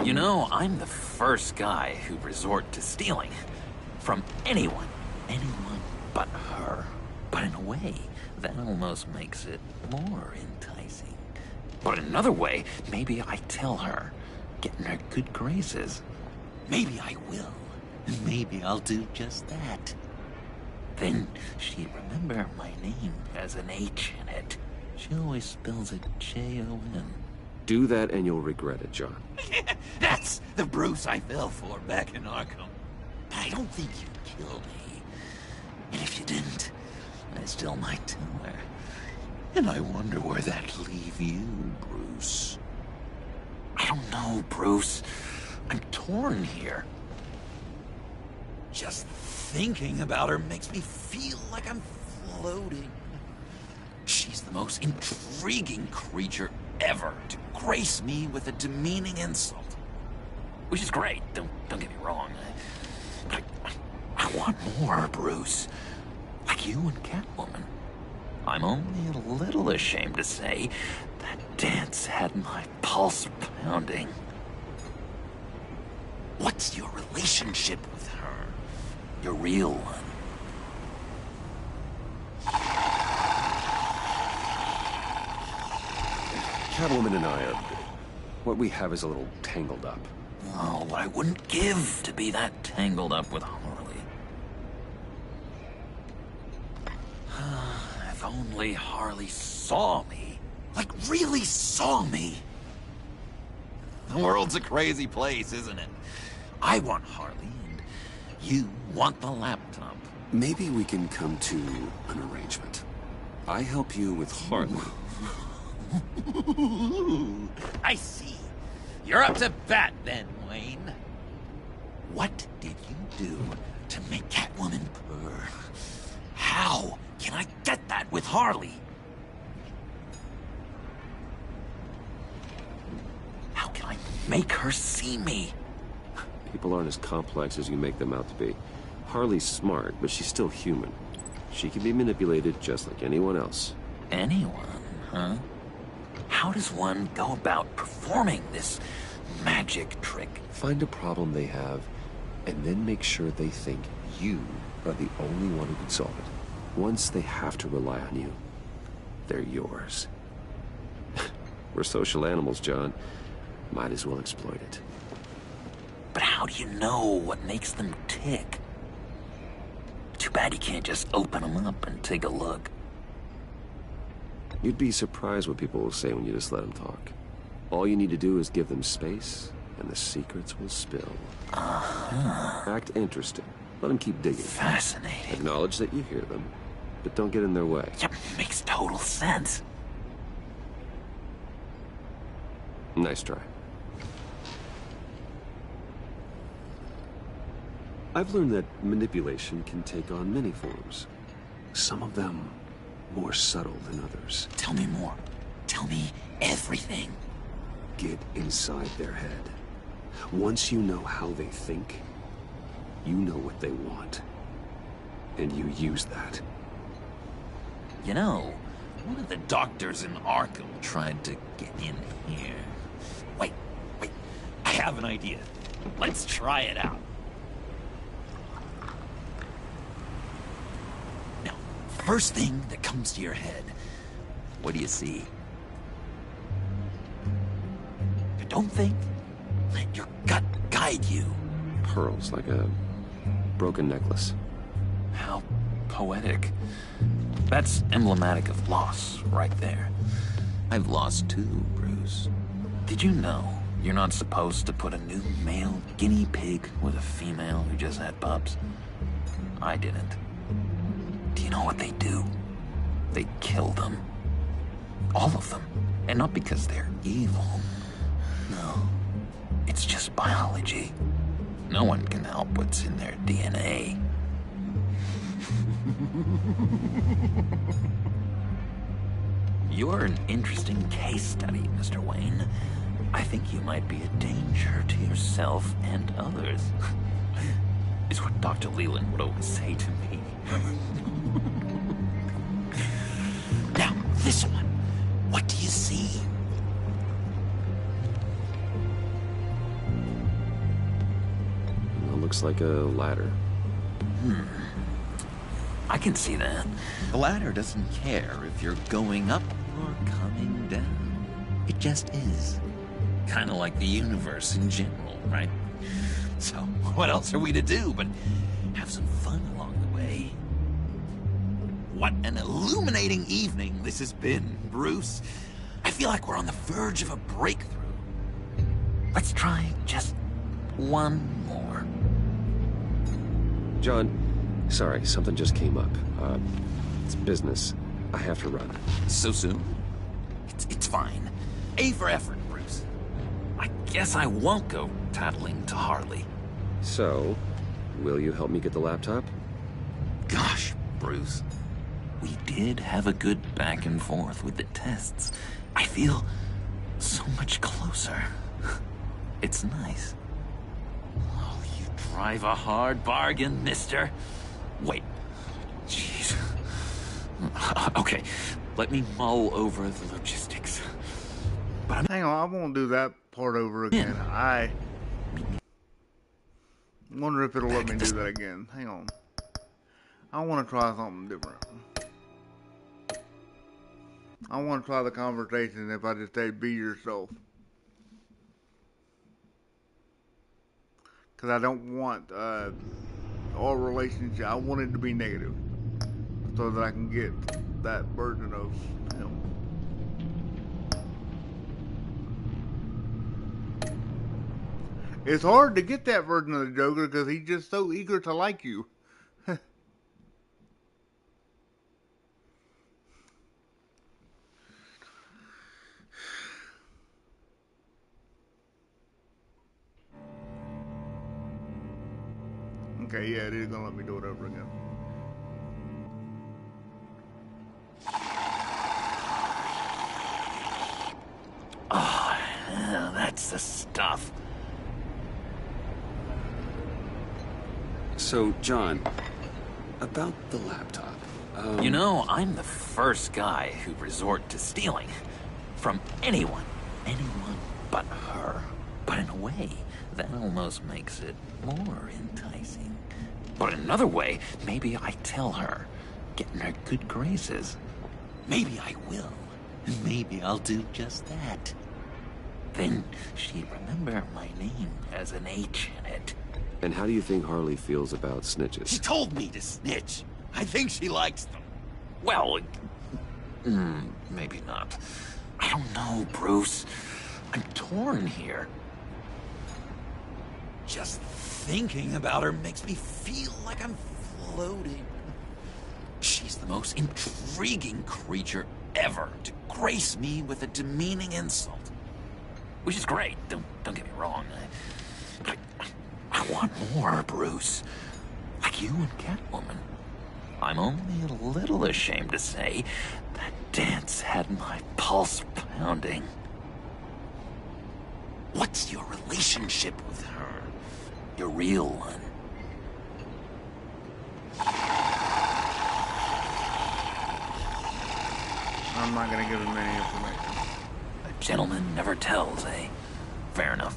You know, I'm the first guy who'd resort to stealing. From anyone. Anyone but her. But in a way, that almost makes it more enticing. But in another way, maybe I tell her, get in her good graces. Maybe I will. And maybe I'll do just that. Then she'd remember my name has an H in it. She always spells it J-O-N. Do that and you'll regret it, John. That's the Bruce I fell for back in Arkham. I don't think you'd kill me. And if you didn't, I still might tell her. And I wonder where that'd leave you, Bruce. I don't know, Bruce. I'm torn here. Just thinking about her makes me feel like I'm floating. She's the most intriguing creature ever to grace me with a demeaning insult. Which is great, don't get me wrong. But I want more, Bruce. Like you and Catwoman. I'm only a little ashamed to say that dance had my pulse pounding. What's your relationship with her? Your real one? Catwoman and I are... what we have is a little tangled up. Oh, what I wouldn't give to be that tangled up with Harley. only Harley saw me. Like, really saw me. The world's a crazy place, isn't it? I want Harley, and you want the laptop. Maybe we can come to an arrangement. I help you with Harley. I see. You're up to bat then, Wayne. What did you do to make Catwoman purr? How can I get that with Harley? How can I make her see me? People aren't as complex as you make them out to be. Harley's smart, but she's still human. She can be manipulated just like anyone else. Anyone, huh? How does one go about performing this magic trick? Find a problem they have, and then make sure they think you are the only one who can solve it. Once they have to rely on you, they're yours. We're social animals, John. Might as well exploit it. But how do you know what makes them tick? Too bad you can't just open them up and take a look. You'd be surprised what people will say when you just let them talk. All you need to do is give them space, and the secrets will spill. Act interested. Let them keep digging. Fascinating. Acknowledge that you hear them, but don't get in their way. Yep, makes total sense. Nice try. I've learned that manipulation can take on many forms. Some of them more subtle than others. Tell me more. Tell me everything. Get inside their head. Once you know how they think, you know what they want. And you use that. You know, one of the doctors in Arkham tried to get in here. Wait. I have an idea. Let's try it out. Now, first thing that comes to your head, what do you see? Don't think. Let your gut guide you. Pearls, like a broken necklace. How poetic. That's emblematic of loss, right there. I've lost too, Bruce. Did you know you're not supposed to put a new male guinea pig with a female who just had pups? I didn't. Do you know what they do? They kill them. All of them. And not because they're evil. No. It's just biology. No one can help what's in their DNA. You're an interesting case study, Mr. Wayne. I think you might be a danger to yourself and others. Is what Dr. Leland would always say to me. Now, this one. What do you see? It looks like a ladder. I can see that. The ladder doesn't care if you're going up or coming down. It just is. Kind of like the universe in general, right? So, what else are we to do but have some fun along the way? What an illuminating evening this has been, Bruce. I feel like we're on the verge of a breakthrough. Let's try just one more. John, sorry, something just came up. It's business. I have to run. So soon? It's fine. A for effort, Bruce. I guess I won't go tattling to Harley. So, will you help me get the laptop? Gosh, Bruce. We did have a good back and forth with the tests. I feel so much closer. It's nice. Oh, you drive a hard bargain, mister. Wait. Jeez. Okay, let me mull over the logistics. But Hang on, I won't do that part over again. I wonder if it'll let me do that again. Hang on. I want to try something different. I want to try the conversation if I just say be yourself. Because I don't want our relationship, I want it to be negative. So that I can get that version of him. It's hard to get that version of the Joker because he's just so eager to like you. Okay, yeah, it is gonna let me do it over again. Oh, yeah, that's the stuff. So, John, about the laptop. You know, I'm the first guy who'd resort to stealing. From anyone. Anyone but her. But in a way, that almost makes it more enticing. But in another way, maybe I tell her, get in her good graces. Maybe I will. And maybe I'll do just that. Then she'd remember my name has an H in it. And how do you think Harley feels about snitches? She told me to snitch. I think she likes them. Well, maybe not. I don't know, Bruce. I'm torn here. Just thinking about her makes me feel like I'm floating. She's the most intriguing creature ever to grace me with a demeaning insult. Which is great, don't get me wrong. I want more, Bruce. Like you and Catwoman. I'm only a little ashamed to say that dance had my pulse pounding. What's your relationship with her? Your real one. I'm not gonna give him any information. A gentleman never tells, eh? Fair enough.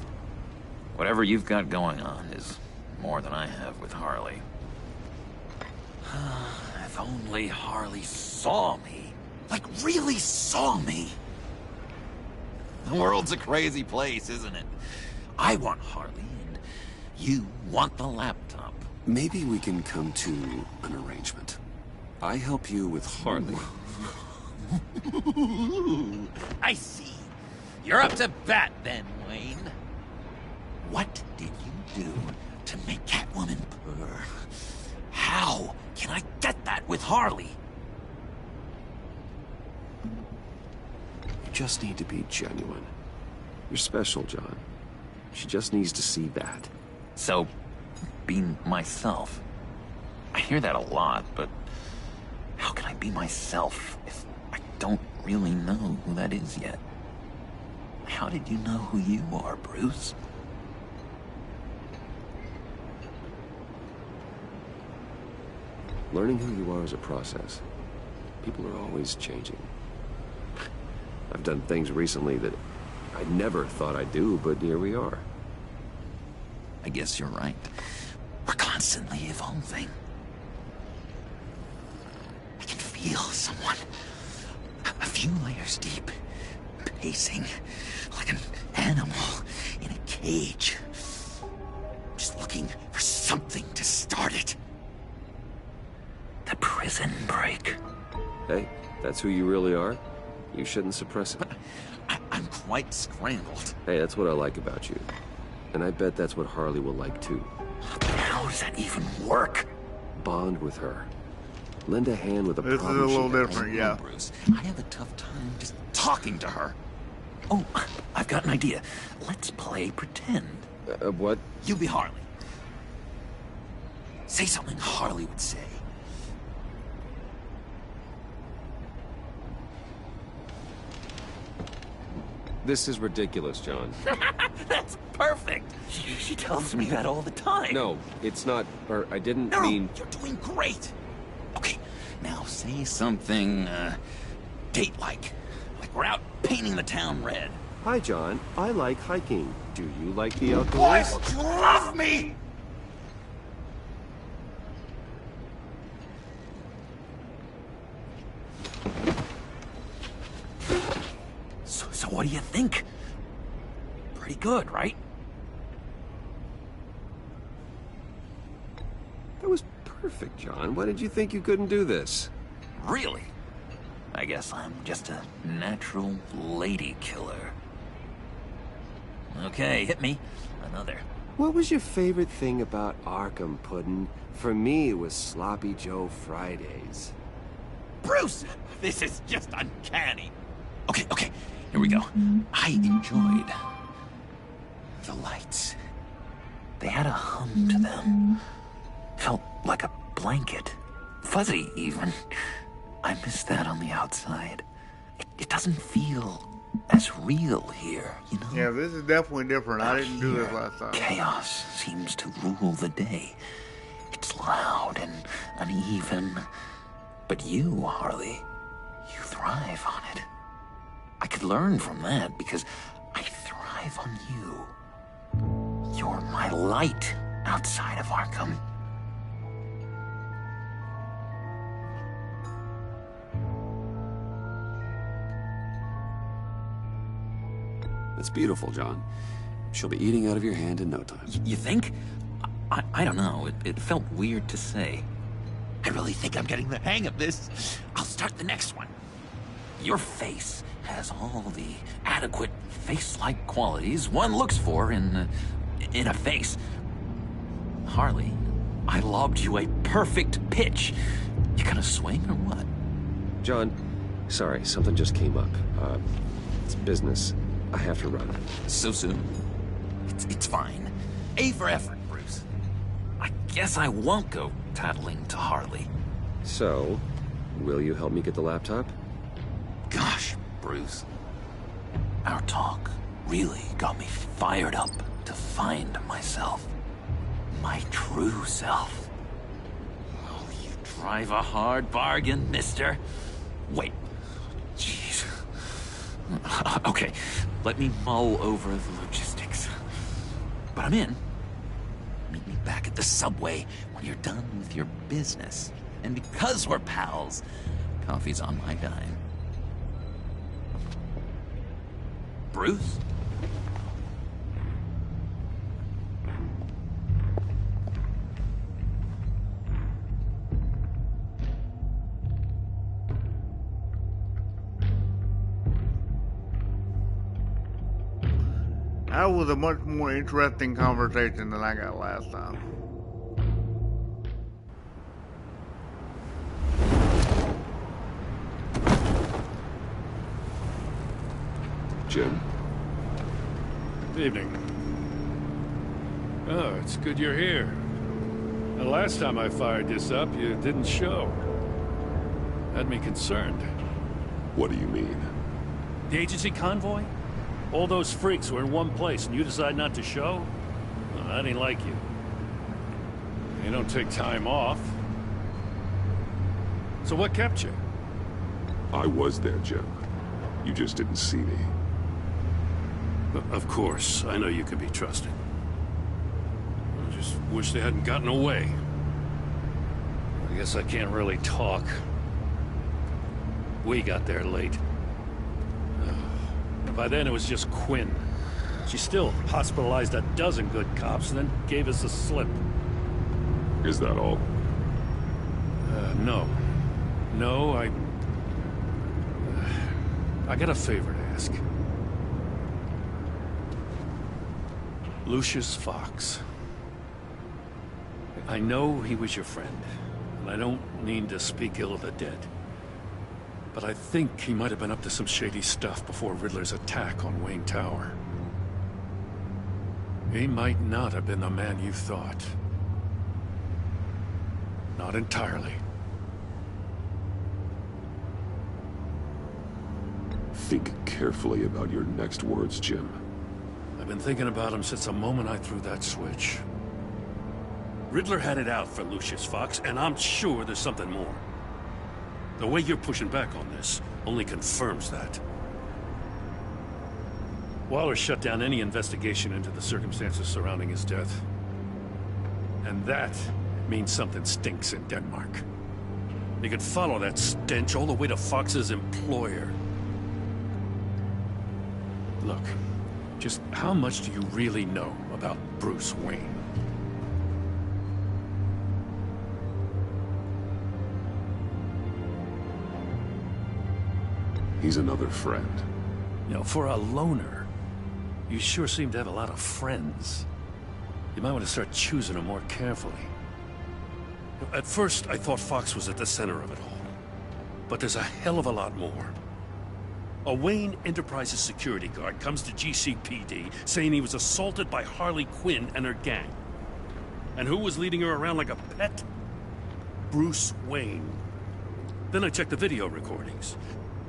Whatever you've got going on is more than I have with Harley. If only Harley saw me. Like, really saw me. The world's a crazy place, isn't it? I want Harley, and you want the laptop. Maybe we can come to an arrangement. I help you with Harley. I see. You're up to bat then, Wayne. What did you do to make Catwoman purr? How can I get that with Harley? You just need to be genuine. You're special, John. She just needs to see that. So, being myself. I hear that a lot, but how can I be myself if I don't really know who that is yet? How did you know who you are, Bruce? Learning who you are is a process. People are always changing. I've done things recently that I never thought I'd do, but here we are. I guess you're right. We're constantly evolving. I can feel someone a few layers deep, pacing like an animal in a cage. Just looking for something to start it. The prison break. Hey, that's who you really are. You shouldn't suppress it. I'm quite scrambled. Hey, that's what I like about you. And I bet that's what Harley will like too. How does that even work? Bond with her. Lend a hand with a This is a problem little she has. different, yeah. Bruce, I have a tough time just talking to her. Oh, I've got an idea. Let's play pretend. What? You be Harley. Say something Harley would say. This is ridiculous, John. That's perfect. She tells me that all the time. No, it's not, or I didn't No, mean... you're doing great. Okay, now say something, date-like. Like we're out painting the town red. Hi, John. I like hiking. Do you like the Why outdoors? would you love me? So what do you think? Pretty good, right? That was perfect, John. Why did you think you couldn't do this? Really? guess I'm just a natural lady killer. Okay, hit me. Another. What was your favorite thing about Arkham, Puddin'? For me, it was Sloppy Joe Fridays. Bruce! This is just uncanny. Okay, here we go. I enjoyed the lights. They had a hum to them. Felt like a blanket. Fuzzy, even. I miss that on the outside. It doesn't feel as real here, you know? Yeah, this is definitely different. I didn't do this Here, last time. chaos seems to rule the day. It's loud and uneven. But you, Harley, you thrive on it. I could learn from that because I thrive on you. You're my light outside of Arkham. That's beautiful, John. She'll be eating out of your hand in no time. You think? I don't know. It felt weird to say. I really think I'm getting the hang of this. I'll start the next one. Your face has all the adequate face-like qualities one looks for in a face. Harley, I lobbed you a perfect pitch. You gonna swing or what? John, sorry, something just came up. It's business. I have to run. So soon? It's fine. A for effort, Bruce. I guess I won't go tattling to Harley. So, will you help me get the laptop? Gosh, Bruce. Our talk really got me fired up to find myself. My true self. Oh, you drive a hard bargain, mister. Wait. Jeez. Okay, let me mull over the logistics. But I'm in. Meet me back at the subway when you're done with your business. And because we're pals, coffee's on my dime. Bruce? That was a much more interesting conversation than I got last time. Jim? Evening. Oh, it's good you're here. The last time I fired this up, you didn't show. Had me concerned. What do you mean? The agency convoy? All those freaks were in one place, and you decide not to show? Well, I didn't like you. You don't take time off. So what kept you? I was there, Jim. You just didn't see me. Of course, I know you can be trusted. I just wish they hadn't gotten away. I guess I can't really talk. We got there late. By then it was just Quinn. She still hospitalized a dozen good cops and then gave us the slip. Is that all? No. No, I got a favor to ask. Lucius Fox. I know he was your friend, and I don't mean to speak ill of the dead. But I think he might have been up to some shady stuff before Riddler's attack on Wayne Tower. He might not have been the man you thought. Not entirely. Think carefully about your next words, Jim. I've been thinking about him since the moment I threw that switch. Riddler had it out for Lucius Fox, and I'm sure there's something more. The way you're pushing back on this only confirms that. Waller shut down any investigation into the circumstances surrounding his death. And that means something stinks in Denmark. You could follow that stench all the way to Fox's employer. Look, just how much do you really know about Bruce Wayne? He's another friend. You know, for a loner, you sure seem to have a lot of friends. You might want to start choosing them more carefully. You know, at first, I thought Fox was at the center of it all. But there's a hell of a lot more. A Wayne Enterprises security guard comes to GCPD saying he was assaulted by Harley Quinn and her gang. And who was leading her around like a pet? Bruce Wayne. Then I checked the video recordings.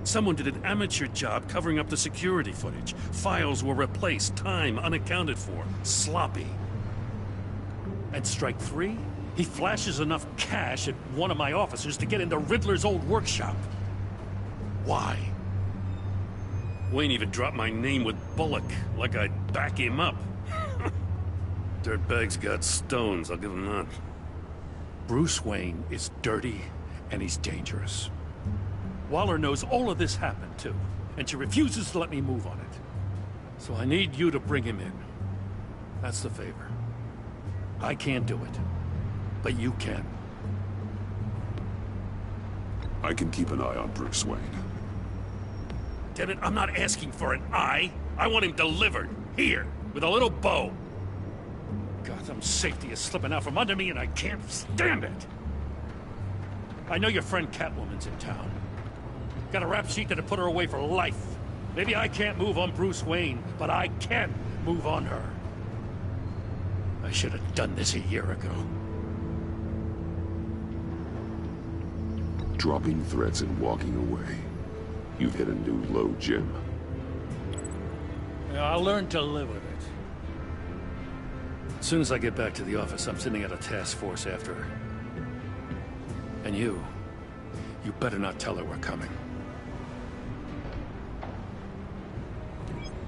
Someone did an amateur job covering up the security footage. Files were replaced, time unaccounted for, sloppy. At strike 3, he flashes enough cash at one of my officers to get into Riddler's old workshop. Why? Wayne even dropped my name with Bullock, like I'd back him up. Dirtbag's got stones, I'll give him that. Bruce Wayne is dirty, and he's dangerous. Waller knows all of this happened, too, and she refuses to let me move on it. So I need you to bring him in. That's the favor. I can't do it, but you can. I can keep an eye on Bruce Wayne. Damn it, I'm not asking for an eye. I want him delivered, here, with a little bow. Gotham's safety is slipping out from under me, and I can't stand it. I know your friend Catwoman's in town. Got a rap sheet that'd put her away for life. Maybe I can't move on Bruce Wayne, but I can move on her. I should have done this a year ago. Dropping threats and walking away. You've hit a new low, Jim. Yeah, I'll learn to live with it. As soon as I get back to the office, I'm sending out a task force after her. And you better not tell her we're coming.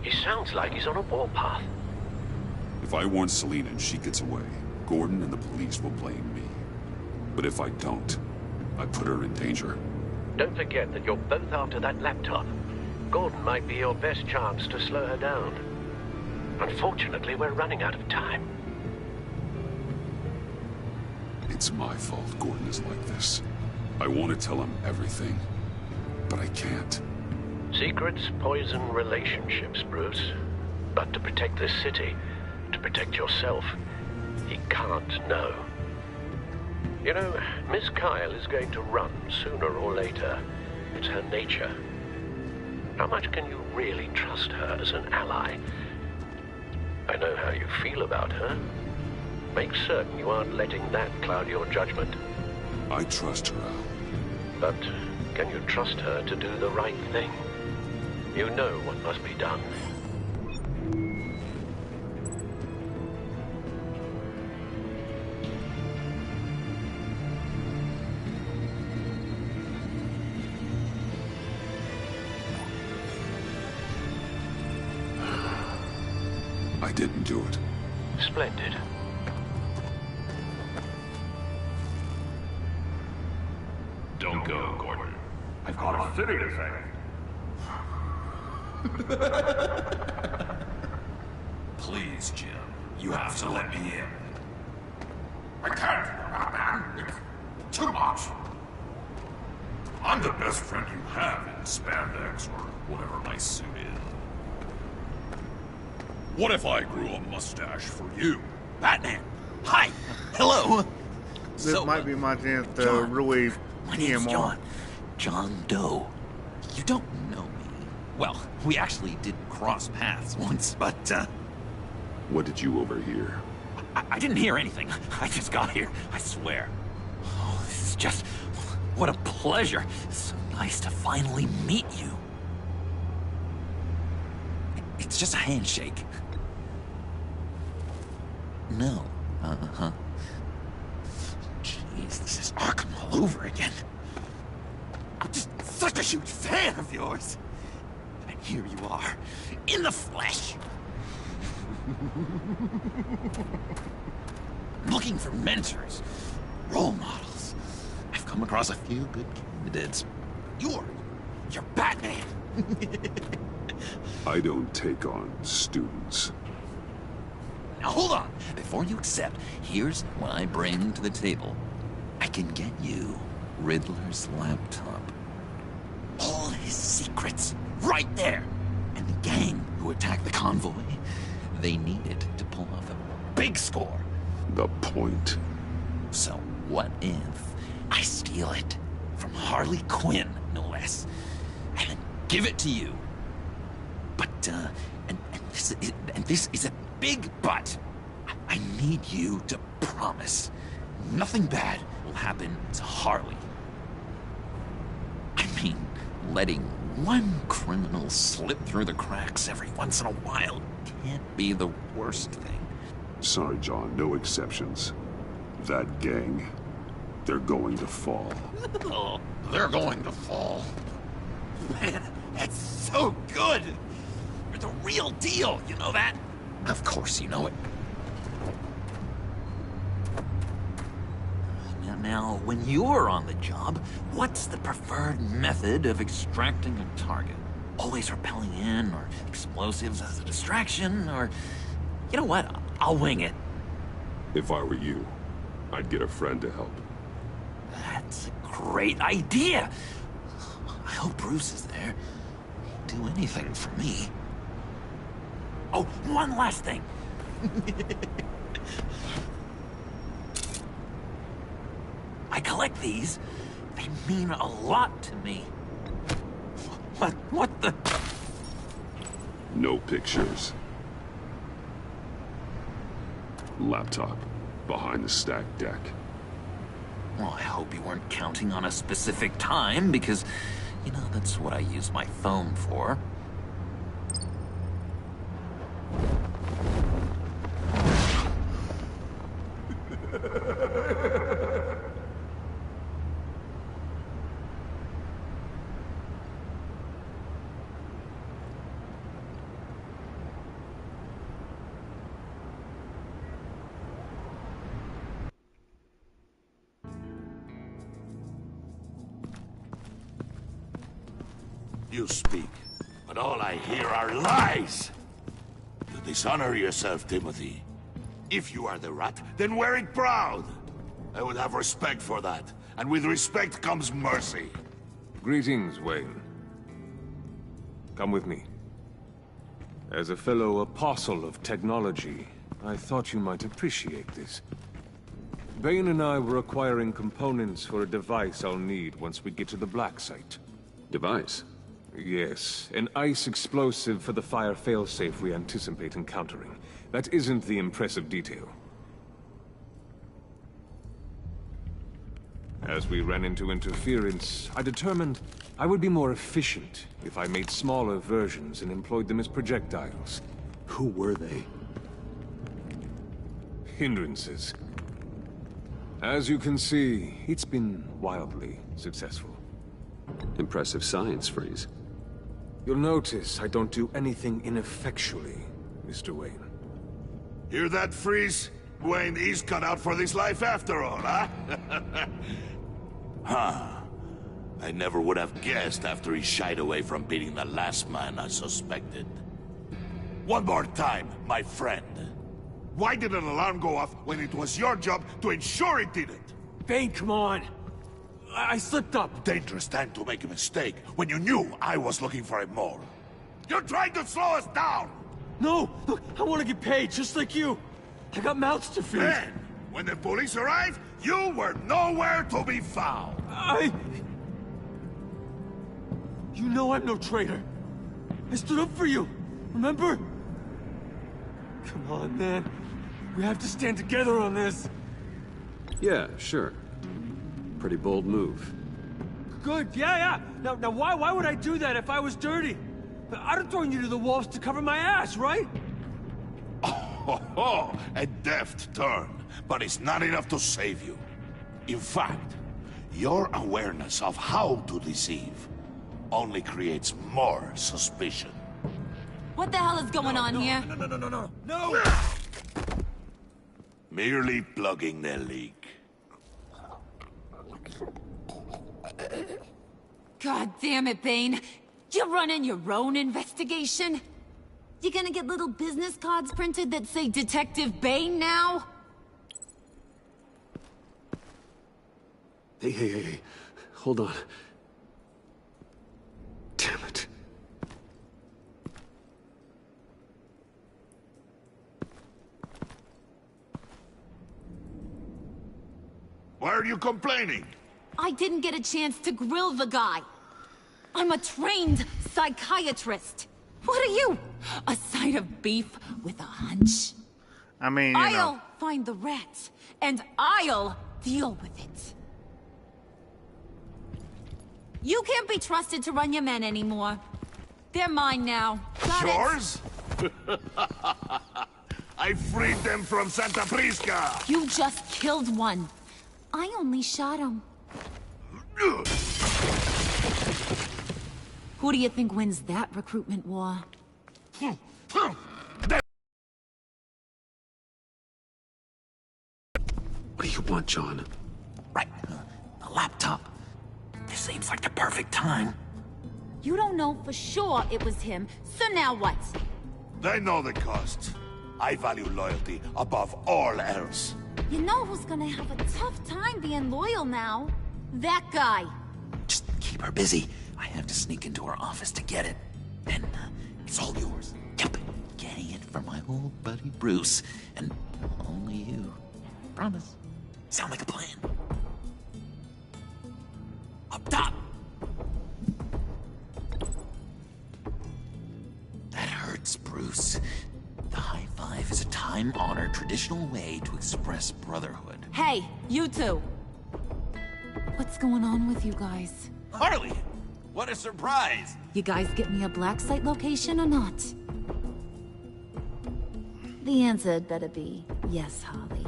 He sounds like he's on a warpath. If I warn Selina and she gets away, Gordon and the police will blame me. But if I don't, I put her in danger. Don't forget that you're both after that laptop. Gordon might be your best chance to slow her down. Unfortunately, we're running out of time. It's my fault Gordon is like this. I want to tell him everything, but I can't. Secrets poison relationships, Bruce. But to protect this city, to protect yourself, he can't know. You know, Miss Kyle is going to run sooner or later. It's her nature. How much can you really trust her as an ally? I know how you feel about her. Make certain you aren't letting that cloud your judgment. I trust her, Al. But can you trust her to do the right thing? You know what must be done. I didn't do it. Splendid. Don't go, Gordon. I've got a city to save. Please, Jim. You have to let me in. I can't, man. It's too much. I'm the best friend you have in spandex or whatever my suit is. What if I grew a mustache for you? Batman! Hi! Hello! This might be my chance to really My tee name's him John. off. John Doe. You don't know me. Well, we actually did cross paths once, but, What did you overhear? I didn't hear anything. I just got here, I swear. Oh, this is just... What a pleasure. So nice to finally meet you. It's just a handshake. No. Uh-huh. Jeez, this is Arkham all over again. I'm just such a huge fan of yours. And here you are, in the flesh. Looking for mentors, role models. I've come across a few good candidates. You're Batman. I don't take on students. Now hold on. Before you accept, here's what I bring to the table. I can get you Riddler's laptop. All his secrets. Right there. And the gang who attacked the convoy, they needed to pull off a big score. The point. So what if I steal it from Harley Quinn, no less, and then give it to you? But, and this is a big but. I need you to promise nothing bad will happen to Harley. I mean, letting one criminal slip through the cracks every once in a while can't be the worst thing. Sorry, John, no exceptions. That gang, they're going to fall. Oh, they're going to fall. Man, that's so good! You're the real deal, you know that? Of course you know it. Now, when you're on the job, what's the preferred method of extracting a target? Always rappelling in, or explosives as a distraction, or... You know what? I'll wing it. If I were you, I'd get a friend to help. That's a great idea! I hope Bruce is there. He'd do anything for me. Oh, one last thing. I collect these. They mean a lot to me. What the... No pictures. Laptop. Behind the stacked deck. Well, I hope you weren't counting on a specific time, because, you know, that's what I use my phone for. You speak, but all I hear are lies! You dishonor yourself, Timothy. If you are the rat, then wear it proud! I would have respect for that, and with respect comes mercy. Greetings, Wayne. Come with me. As a fellow apostle of technology, I thought you might appreciate this. Bane and I were acquiring components for a device I'll need once we get to the Black Site. Device? Yes, an ice explosive for the fire failsafe we anticipate encountering. That isn't the impressive detail. As we ran into interference, I determined I would be more efficient if I made smaller versions and employed them as projectiles. Who were they? Hindrances. As you can see, it's been wildly successful. Impressive science, Freeze. You'll notice I don't do anything ineffectually, Mr. Wayne. Hear that, Freeze? Wayne is cut out for this life after all, huh? Huh. I never would have guessed after he shied away from beating the last man I suspected. One more time, my friend. Why did an alarm go off when it was your job to ensure it didn't? Bane, come on! I slipped up. Dangerous time to make a mistake when you knew I was looking for a mole. You're trying to slow us down! No! Look, I want to get paid, just like you. I got mouths to feed. Then, when the police arrived, you were nowhere to be found. You know I'm no traitor. I stood up for you, remember? Come on, man. We have to stand together on this. Yeah, sure. Pretty bold move. Good, yeah. Now why would I do that if I was dirty? I'd have thrown you to the wolves to cover my ass, right? Oh, a deft turn, but it's not enough to save you. In fact, your awareness of how to deceive only creates more suspicion. What the hell is going on here? No! Merely plugging the leak. God damn it, Bane. You're running your own investigation? You gonna get little business cards printed that say Detective Bane now? Hey. Hold on. Damn it. Why are you complaining? I didn't get a chance to grill the guy. I'm a trained psychiatrist. What are you? A side of beef with a hunch? I mean, I'll find the rats, and I'll deal with it. You can't be trusted to run your men anymore. They're mine now. Got Yours? I freed them from Santa Prisca! You just killed one. I only shot him. Who do you think wins that recruitment war? What do you want, John? Right. The laptop. This seems like the perfect time. You don't know for sure it was him, so now what? They know the cost. I value loyalty above all else. You know who's gonna have a tough time being loyal now? That guy. Just keep her busy. I have to sneak into her office to get it. Then it's all yours. Yep. Getting it for my old buddy Bruce. And only you. Promise. Sound like a plan. Up top! That hurts, Bruce. The high five is a time-honored traditional way to express brotherhood. Hey, you two. What's going on with you guys? Harley! What a surprise! You guys get me a black site location or not? The answer had better be yes, Harley.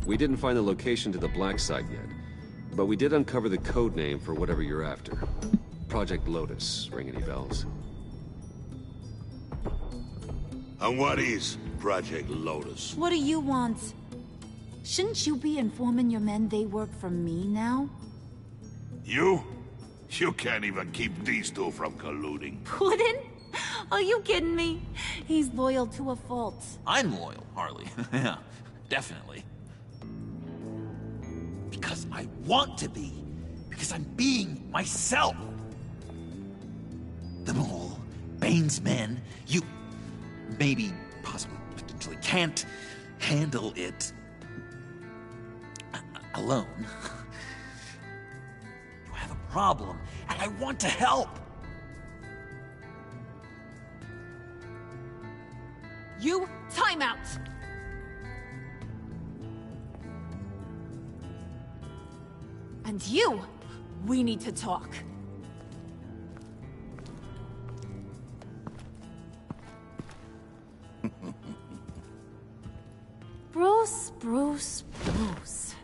We didn't find the location to the black site yet, but we did uncover the code name for whatever you're after. Project Lotus. Ring any bells? And what is Project Lotus? What do you want? Shouldn't you be informing your men they work for me now? You? You can't even keep these two from colluding. Puddin'? Are you kidding me? He's loyal to a fault. I'm loyal, Harley. Yeah, definitely. Because I want to be. Because I'm being myself. The Mole, Bane's men, you... maybe, possibly, potentially can't handle it... alone. You have a problem, and I want to help. You, time out! And you, we need to talk. Bruce, Bruce, Bruce.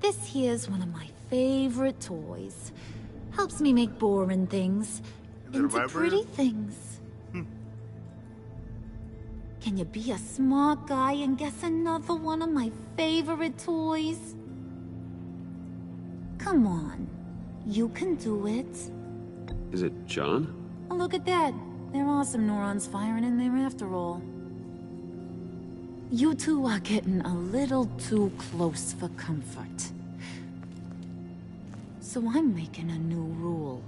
This here's one of my favorite toys. Helps me make boring things into pretty things. Can you be a smart guy and guess another one of my favorite toys? Come on. You can do it. Is it John? Oh, look at that. There are some neurons firing in there after all. You two are getting a little too close for comfort. So I'm making a new rule.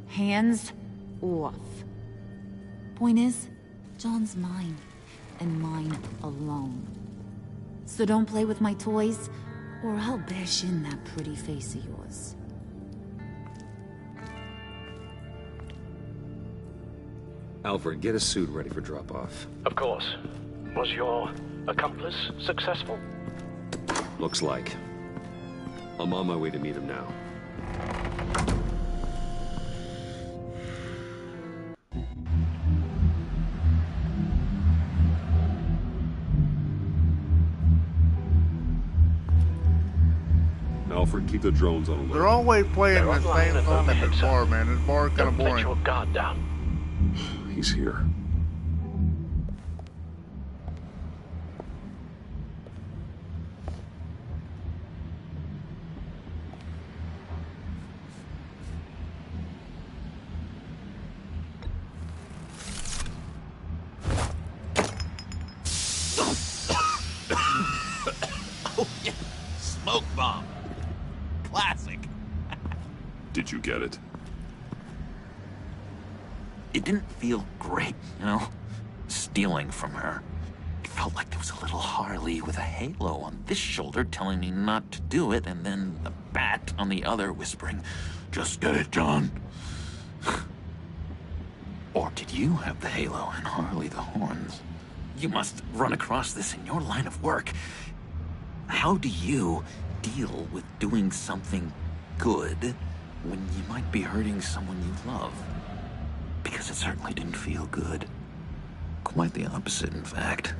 Hands off. Point is, John's mine. And mine alone. So don't play with my toys, or I'll bash in that pretty face of yours. Alfred, get a suit ready for drop-off. Of course. Was your accomplice successful? Looks like. I'm on my way to meet him now. Alfred, keep the drones on alert. They're always playing the same song at this bar, man. This bar is kind of boring. Let your guard down. He's here. Oh, yeah. Smoke bomb. Classic. Did you get it? It didn't feel great, you know? Stealing from her. It felt like there was a little Harley with a halo on this shoulder telling me not to do it, and then the bat on the other whispering, "Just get it done." Or did you have the halo and Harley the horns? You must run across this in your line of work. How do you deal with doing something good when you might be hurting someone you love? Because it certainly didn't feel good. Quite the opposite, in fact.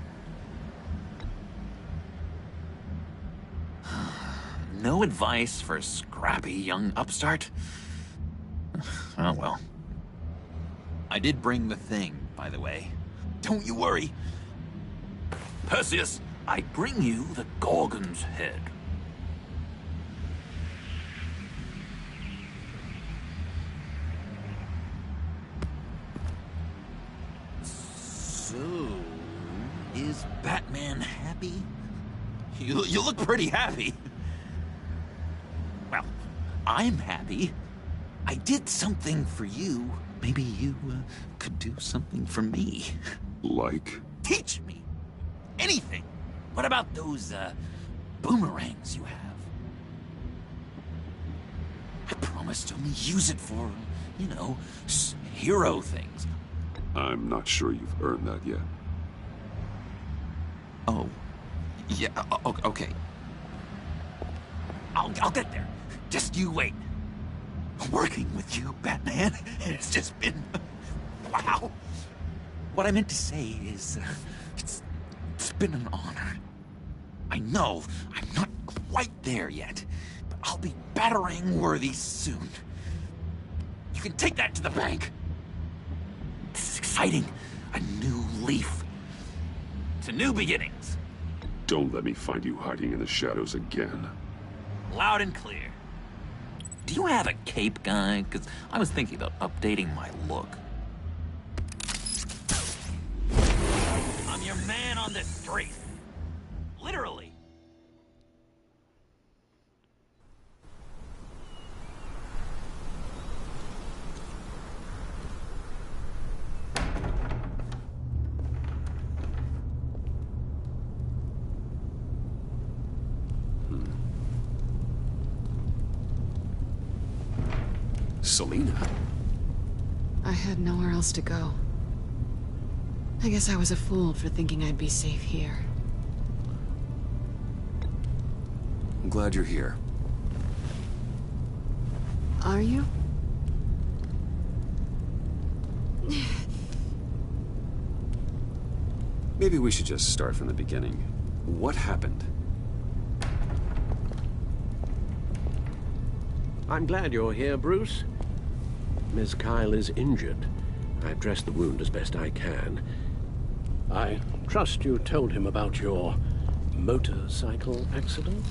No advice for a scrappy young upstart? Oh well. I did bring the thing, by the way. Don't you worry. Perseus, I bring you the Gorgon's head. So, is Batman happy? You look pretty happy. Well, I'm happy. I did something for you. Maybe you could do something for me. Like? Teach me. Anything. What about those, boomerangs you have? I promised to only use it for, you know, hero things. I'm not sure you've earned that yet. Oh. Yeah, okay. I'll get there. Just you wait. Working with you, Batman, it's just been... wow. What I meant to say is, it's been an honor. I know I'm not quite there yet, but I'll be battering worthy soon. You can take that to the bank. This is exciting. A new leaf. To new beginnings. Don't let me find you hiding in the shadows again. Loud and clear. Do you have a cape, guy? Because I was thinking about updating my look. I'm your man on the street. Literally. Selina? I had nowhere else to go. I guess I was a fool for thinking I'd be safe here. I'm glad you're here. Are you? Maybe we should just start from the beginning. What happened? I'm glad you're here, Bruce. Ms. Kyle is injured. I've dressed the wound as best I can. I trust you told him about your motorcycle accident?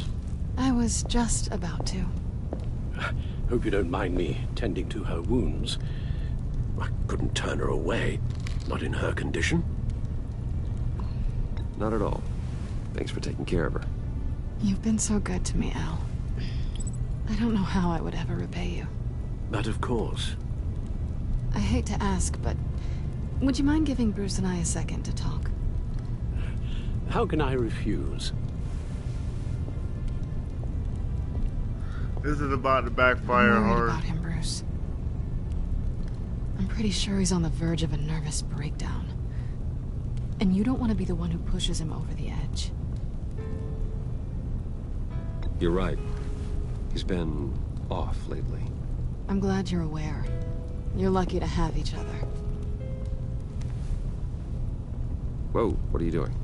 I was just about to. Hope you don't mind me tending to her wounds. I couldn't turn her away, not in her condition. Not at all. Thanks for taking care of her. You've been so good to me, Al. I don't know how I would ever repay you. But of course. I hate to ask, but would you mind giving Bruce and I a second to talk? How can I refuse? This is about to backfire I'm worried hard. about him, Bruce. I'm pretty sure he's on the verge of a nervous breakdown. And you don't want to be the one who pushes him over the edge. You're right. He's been off lately. I'm glad you're aware. You're lucky to have each other. Whoa, what are you doing?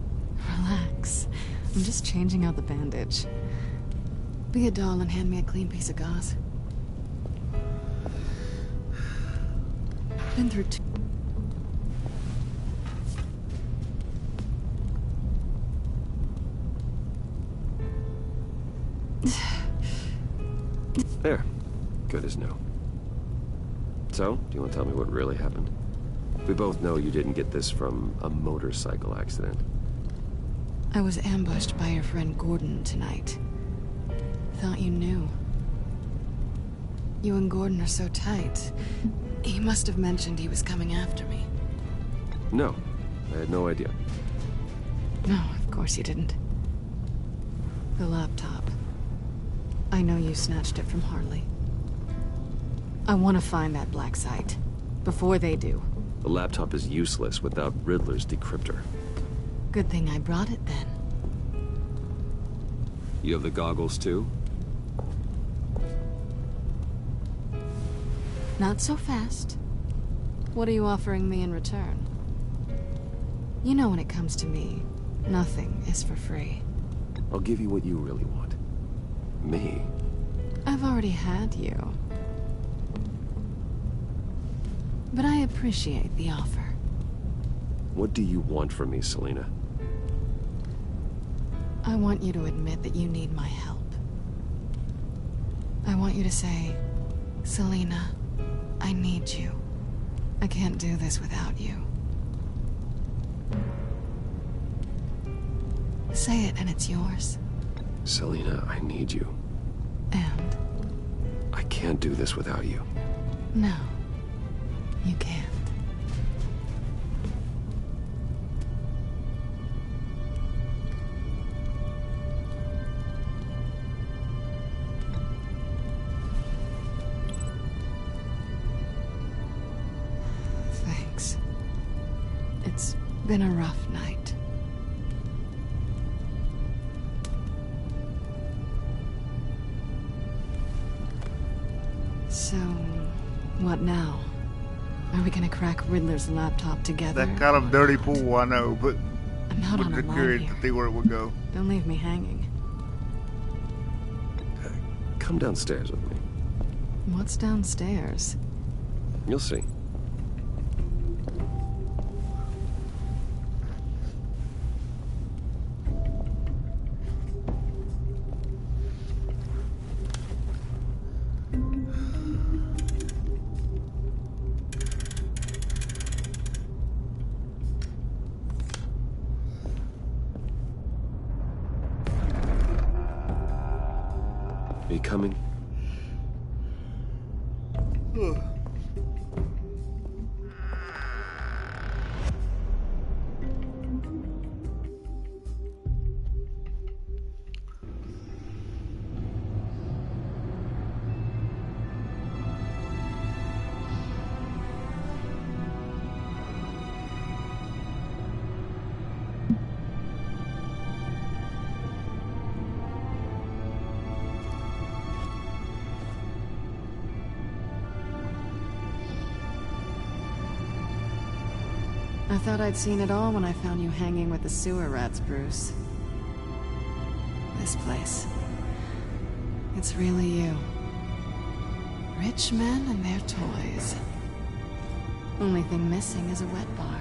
Relax. I'm just changing out the bandage. Be a doll and hand me a clean piece of gauze. Been through two... There. Good as new. So, do you want to tell me what really happened? We both know you didn't get this from a motorcycle accident. I was ambushed by your friend Gordon tonight. Thought you knew. You and Gordon are so tight. He must have mentioned he was coming after me. No, I had no idea. No, of course you didn't. The laptop. I know you snatched it from Harley. I want to find that black site. Before they do. The laptop is useless without Riddler's decryptor. Good thing I brought it then. You have the goggles too? Not so fast. What are you offering me in return? You know when it comes to me, nothing is for free. I'll give you what you really want. Me? I've already had you. But I appreciate the offer. What do you want from me, Selina? I want you to admit that you need my help. I want you to say, Selina, I need you. I can't do this without you. Say it and it's yours. Selina, I need you. And? I can't do this without you. No, you can't. Thanks. It's been a rough night. So, what now? Are we gonna crack Riddler's laptop together? That kind of dirty pool, I know, but I'm out on a just line curious here. to see where it would go. Don't leave me hanging. Come downstairs with me. What's downstairs? You'll see. Are you coming? I thought I'd seen it all when I found you hanging with the sewer rats, Bruce. This place. It's really you. Rich men and their toys. Only thing missing is a wet bar.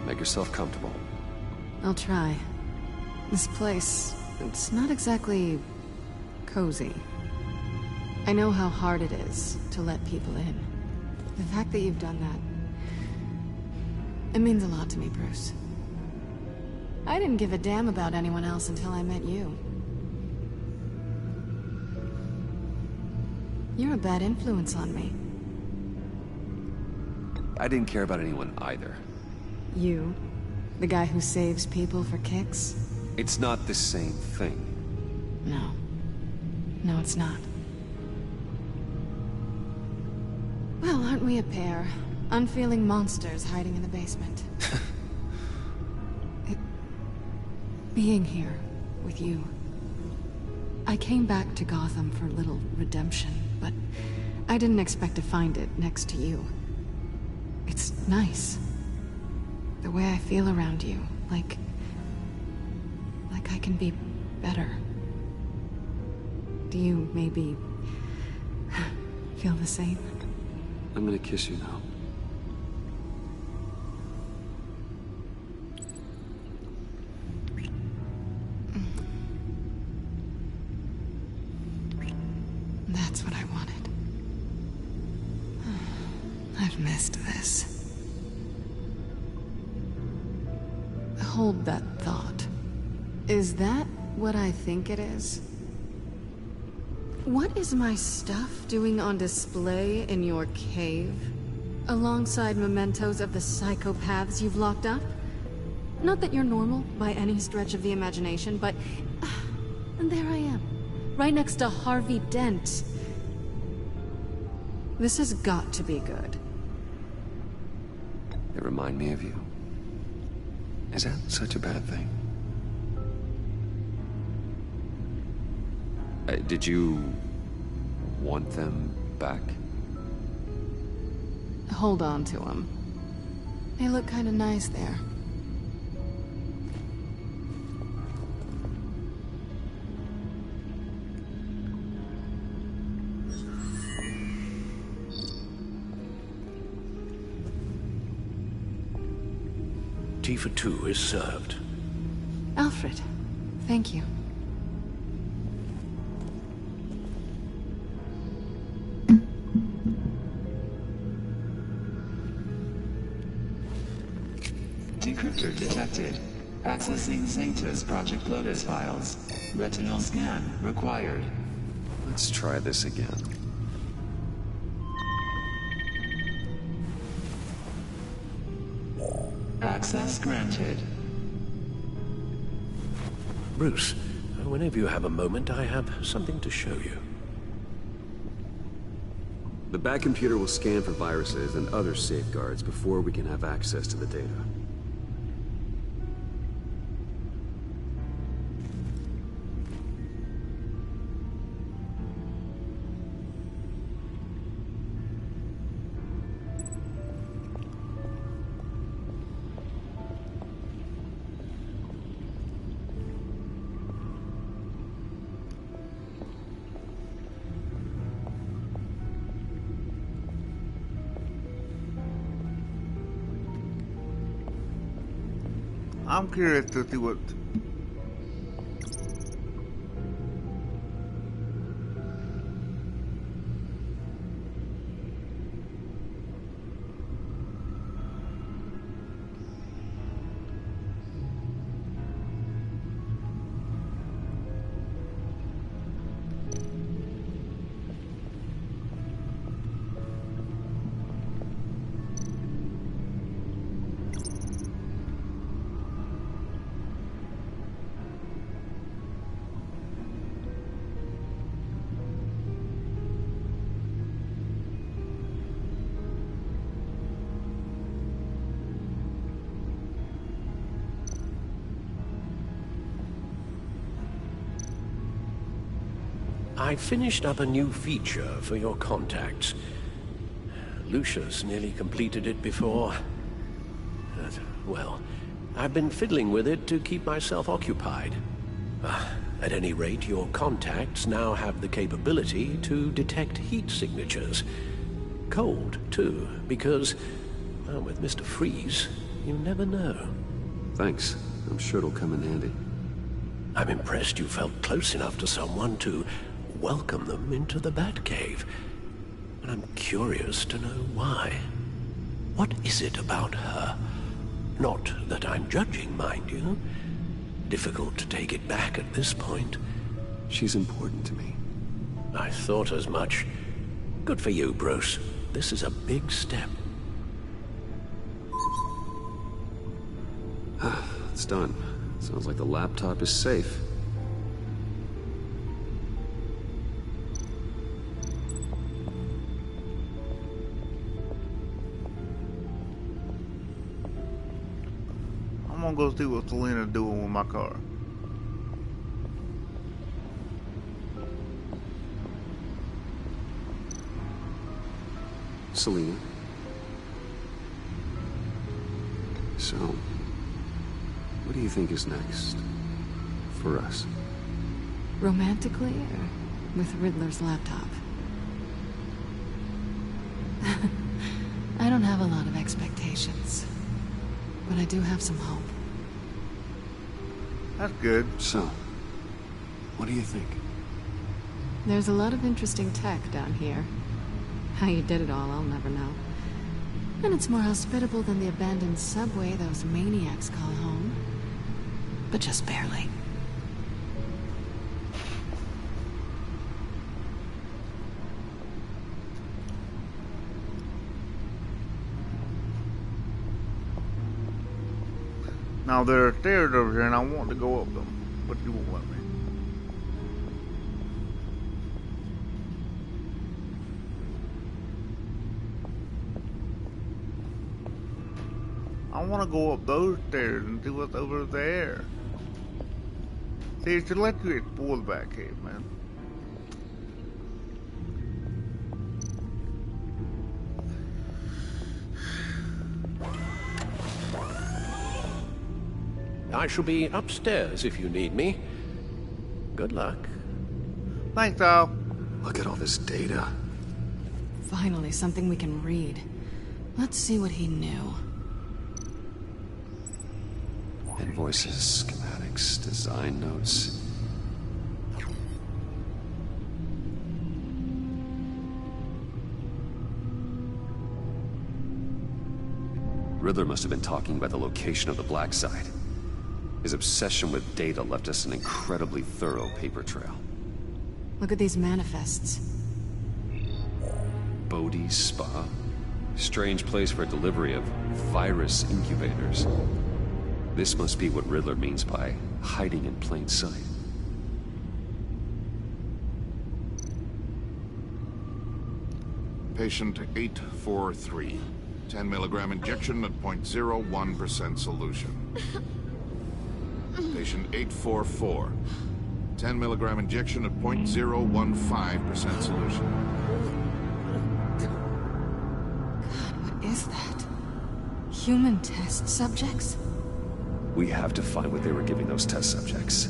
Make yourself comfortable. I'll try. This place, it's not exactly cozy. I know how hard it is to let people in. The fact that you've done that, it means a lot to me, Bruce. I didn't give a damn about anyone else until I met you. You're a bad influence on me. I didn't care about anyone either. You? The guy who saves people for kicks? It's not the same thing. No. No, it's not. Well, aren't we a pair? Unfeeling monsters hiding in the basement. Being here with you. I came back to Gotham for a little redemption, but I didn't expect to find it next to you. It's nice. The way I feel around you, like I can be better. Do you maybe feel the same? I'm gonna kiss you now. That's what I wanted. I've missed this. Hold that thought. Is that what I think it is? What is my stuff doing on display in your cave? Alongside mementos of the psychopaths you've locked up? Not that you're normal by any stretch of the imagination, but... And there I am, right next to Harvey Dent. This has got to be good. They remind me of you. Is that such a bad thing? Did you want them back? Hold on to them. They look kind of nice there. Tea for two is served. Alfred, thank you. Decryptor detected. Accessing Sanctus Project Lotus files. Retinal scan required. Let's try this again. Access granted. Bruce, whenever you have a moment, I have something to show you. The back computer will scan for viruses and other safeguards before we can have access to the data. I'm curious to see what... I finished up a new feature for your contacts. Lucius nearly completed it before. Well, I've been fiddling with it to keep myself occupied. At any rate, your contacts now have the capability to detect heat signatures. Cold, too, because, well, with Mr. Freeze, you never know. Thanks. I'm sure it'll come in handy. I'm impressed you felt close enough to someone to welcome them into the Batcave. And I'm curious to know why. What is it about her? Not that I'm judging, mind you. Difficult to take it back at this point. She's important to me. I thought as much. Good for you, Bruce. This is a big step. It's done. Sounds like the laptop is safe. I'm gonna go see what Selena doing with my car. Selena. So, what do you think is next for us? Romantically, or with Riddler's laptop? I don't have a lot of expectations, but I do have some hope. That's good. So, what do you think? There's a lot of interesting tech down here. How you did it all, I'll never know. And it's more hospitable than the abandoned subway those maniacs call home. But just barely. Now there are stairs over here and I want to go up them, but you won't let me. I want to go up those stairs and see what's over there. See, it should let you explore the Batcave, man. I shall be upstairs if you need me. Good luck. Thanks, Al. Look at all this data. Finally, something we can read. Let's see what he knew. Invoices, schematics, design notes. Riddler must have been talking about the location of the black site. His obsession with data left us an incredibly thorough paper trail. Look at these manifests. Bodhi's Spa? Strange place for delivery of virus incubators. This must be what Riddler means by hiding in plain sight. Patient 843. 10 milligram injection at 0.01% solution. Patient 844. 10 milligram injection at 0.015% solution. God, what is that? Human test subjects? We have to find what they were giving those test subjects.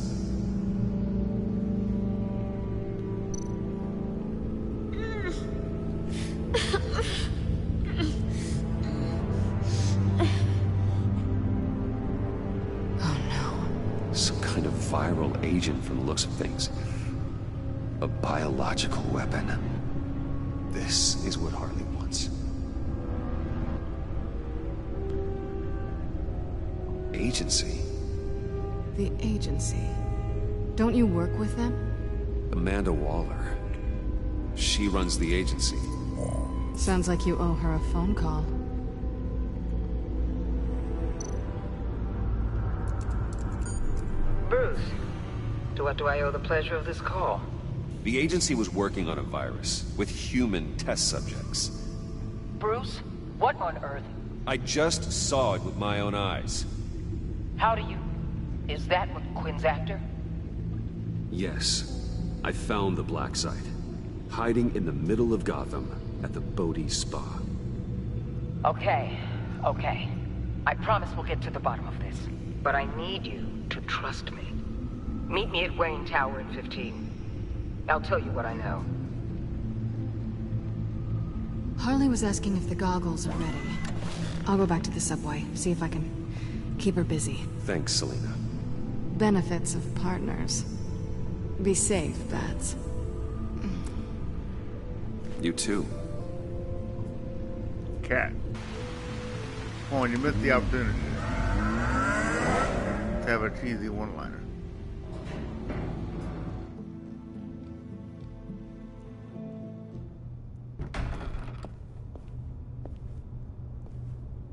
Viral agent from the looks of things. A biological weapon. This is what Harley wants. Agency? The agency. Don't you work with them? Amanda Waller. She runs the agency. Sounds like you owe her a phone call. Bruce, to what do I owe the pleasure of this call? The agency was working on a virus with human test subjects. Bruce, what on earth? I just saw it with my own eyes. How do you... Is that what Quinn's after? Yes. I found the black site. Hiding in the middle of Gotham at the Bodhi Spa. Okay. I promise we'll get to the bottom of this. But I need you to trust me. Meet me at Wayne Tower in 15. I'll tell you what I know. Harley was asking if the goggles are ready. I'll go back to the subway, see if I can keep her busy. Thanks, Selena. Benefits of partners. Be safe, Bats. You too. Cat. Oh, and you missed the opportunity to have a cheesy one-liner.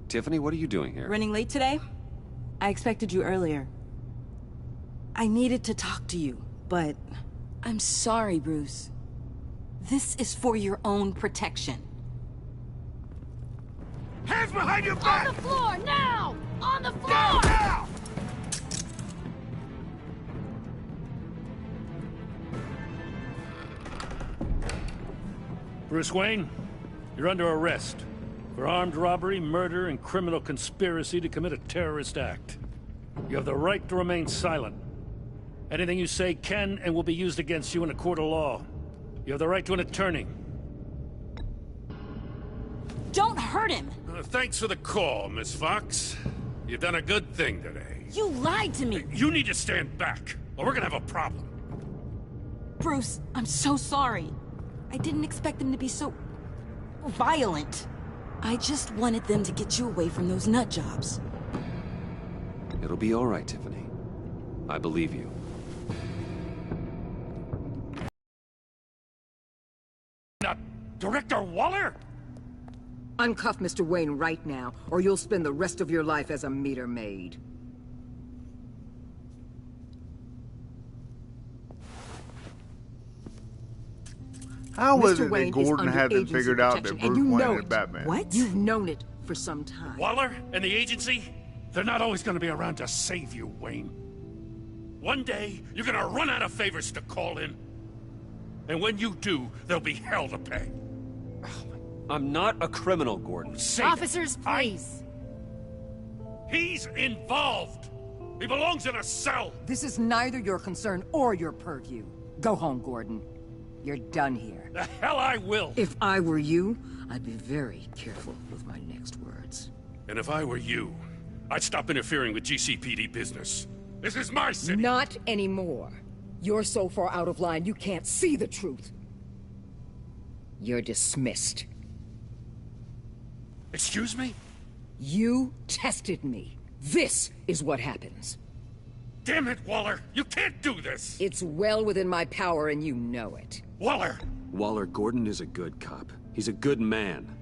Tiffany, what are you doing here? Running late today? I expected you earlier. I needed to talk to you, but... I'm sorry, Bruce. This is for your own protection. Hands behind your back! On the floor, now! On the floor! Down, now! Bruce Wayne, you're under arrest for armed robbery, murder, and criminal conspiracy to commit a terrorist act. You have the right to remain silent. Anything you say can and will be used against you in a court of law. You have the right to an attorney. Don't hurt him! Thanks for the call, Miss Fox. You've done a good thing today. You lied to me! You need to stand back, or we're gonna have a problem. Bruce, I'm so sorry. I didn't expect them to be so... violent. I just wanted them to get you away from those nut jobs. It'll be all right, Tiffany. I believe you. Not Director Waller? Uncuff Mr. Wayne right now, or you'll spend the rest of your life as a meter maid. How was Mr. it that Wayne Gordon is under hadn't agency figured out that protection, Bruce and you Wayne know is it. Batman? What? You've known it for some time. Waller and the agency, they're not always gonna be around to save you, Wayne. One day, you're gonna run out of favors to call in. And when you do, there'll be hell to pay. I'm not a criminal, Gordon. Officers, please. He's involved. He belongs in a cell. This is neither your concern or your purview. Go home, Gordon. You're done here. The hell I will. If I were you, I'd be very careful with my next words. And if I were you, I'd stop interfering with GCPD business. This is my city. Not anymore. You're so far out of line, you can't see the truth. You're dismissed. Excuse me? You tested me. This is what happens. Damn it, Waller! You can't do this! It's well within my power and you know it. Waller! Waller, Gordon is a good cop. He's a good man.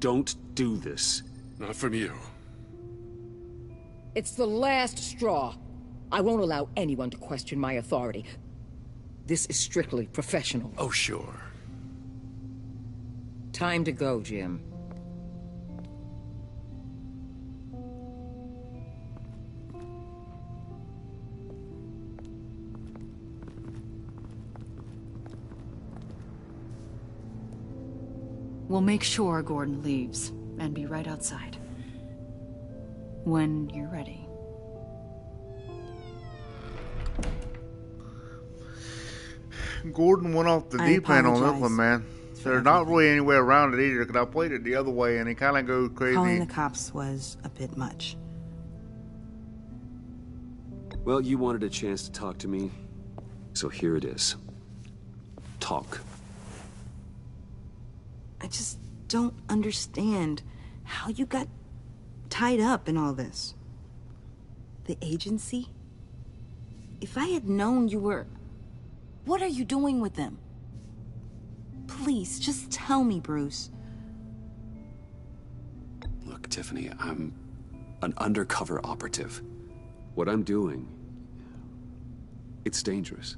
Don't do this. Not from you. It's the last straw. I won't allow anyone to question my authority. This is strictly professional. Oh, sure. Time to go, Jim. We'll make sure Gordon leaves, and be right outside. When you're ready. Gordon went off the deep end on this one, man. There's not really any way around it either, because I played it the other way, and it kind of goes crazy. Calling the cops was a bit much. Well, you wanted a chance to talk to me, so here it is. Talk. I just don't understand how you got tied up in all this. The agency? If I had known you were... What are you doing with them? Please, just tell me, Bruce. Look, Tiffany, I'm an undercover operative. What I'm doing, it's dangerous.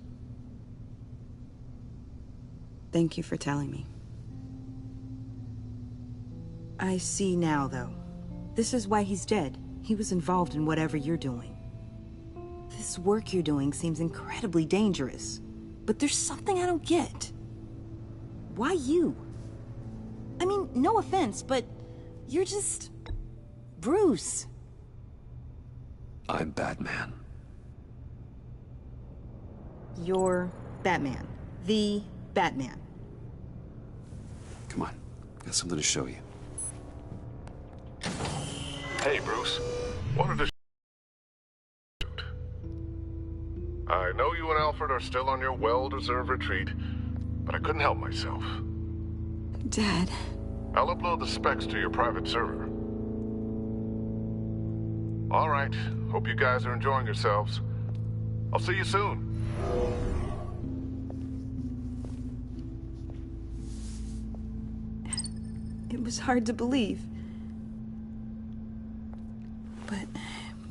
Thank you for telling me. I see now, though. This is why he's dead. He was involved in whatever you're doing. This work you're doing seems incredibly dangerous. But there's something I don't get. Why you? I mean, no offense, but you're just... Bruce. I'm Batman. You're Batman. The Batman. Come on, got something to show you. Hey, Bruce. Wanted to... I know you and Alfred are still on your well-deserved retreat, but I couldn't help myself. Dad. I'll upload the specs to your private server. All right. Hope you guys are enjoying yourselves. I'll see you soon. It was hard to believe. But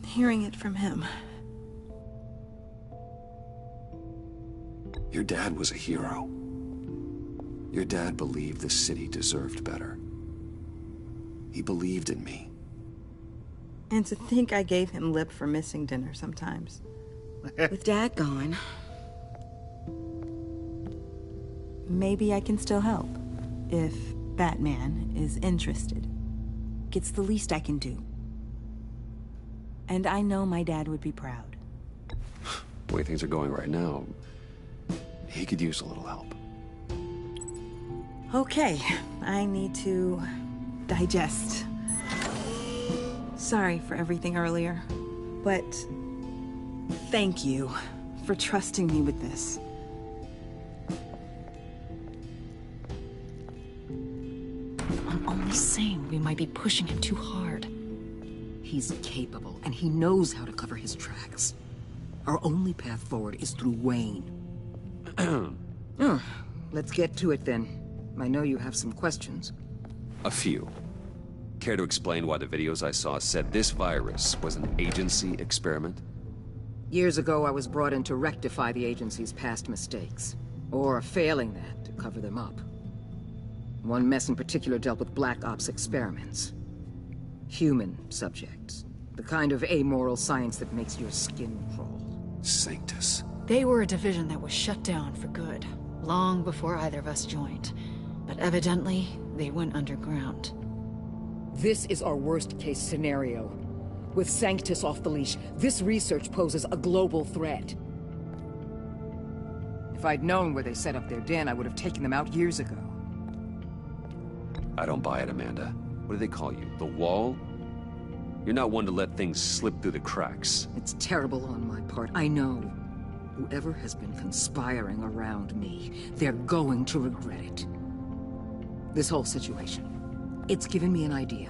hearing it from him... Your dad was a hero. Your dad believed the city deserved better. He believed in me. And to think I gave him lip for missing dinner sometimes. With Dad gone, maybe I can still help. If Batman is interested. It's the least I can do. And I know my dad would be proud. The way things are going right now, he could use a little help. Okay, I need to digest. Sorry for everything earlier, but thank you for trusting me with this. I'm only saying we might be pushing him too hard. He's capable, and he knows how to cover his tracks. Our only path forward is through Wayne. Let's get to it then. I know you have some questions. A few. Care to explain why the videos I saw said this virus was an agency experiment? Years ago, I was brought in to rectify the agency's past mistakes. Or failing that, cover them up. One mess in particular dealt with Black Ops experiments. Human subjects. The kind of amoral science that makes your skin crawl. Sanctus. They were a division that was shut down for good, long before either of us joined. But evidently, they went underground. This is our worst-case scenario. With Sanctus off the leash, this research poses a global threat. If I'd known where they set up their den, I would have taken them out years ago. I don't buy it, Amanda. What do they call you? The Wall? You're not one to let things slip through the cracks. It's terrible on my part, I know. Whoever has been conspiring around me, they're going to regret it. This whole situation, it's given me an idea.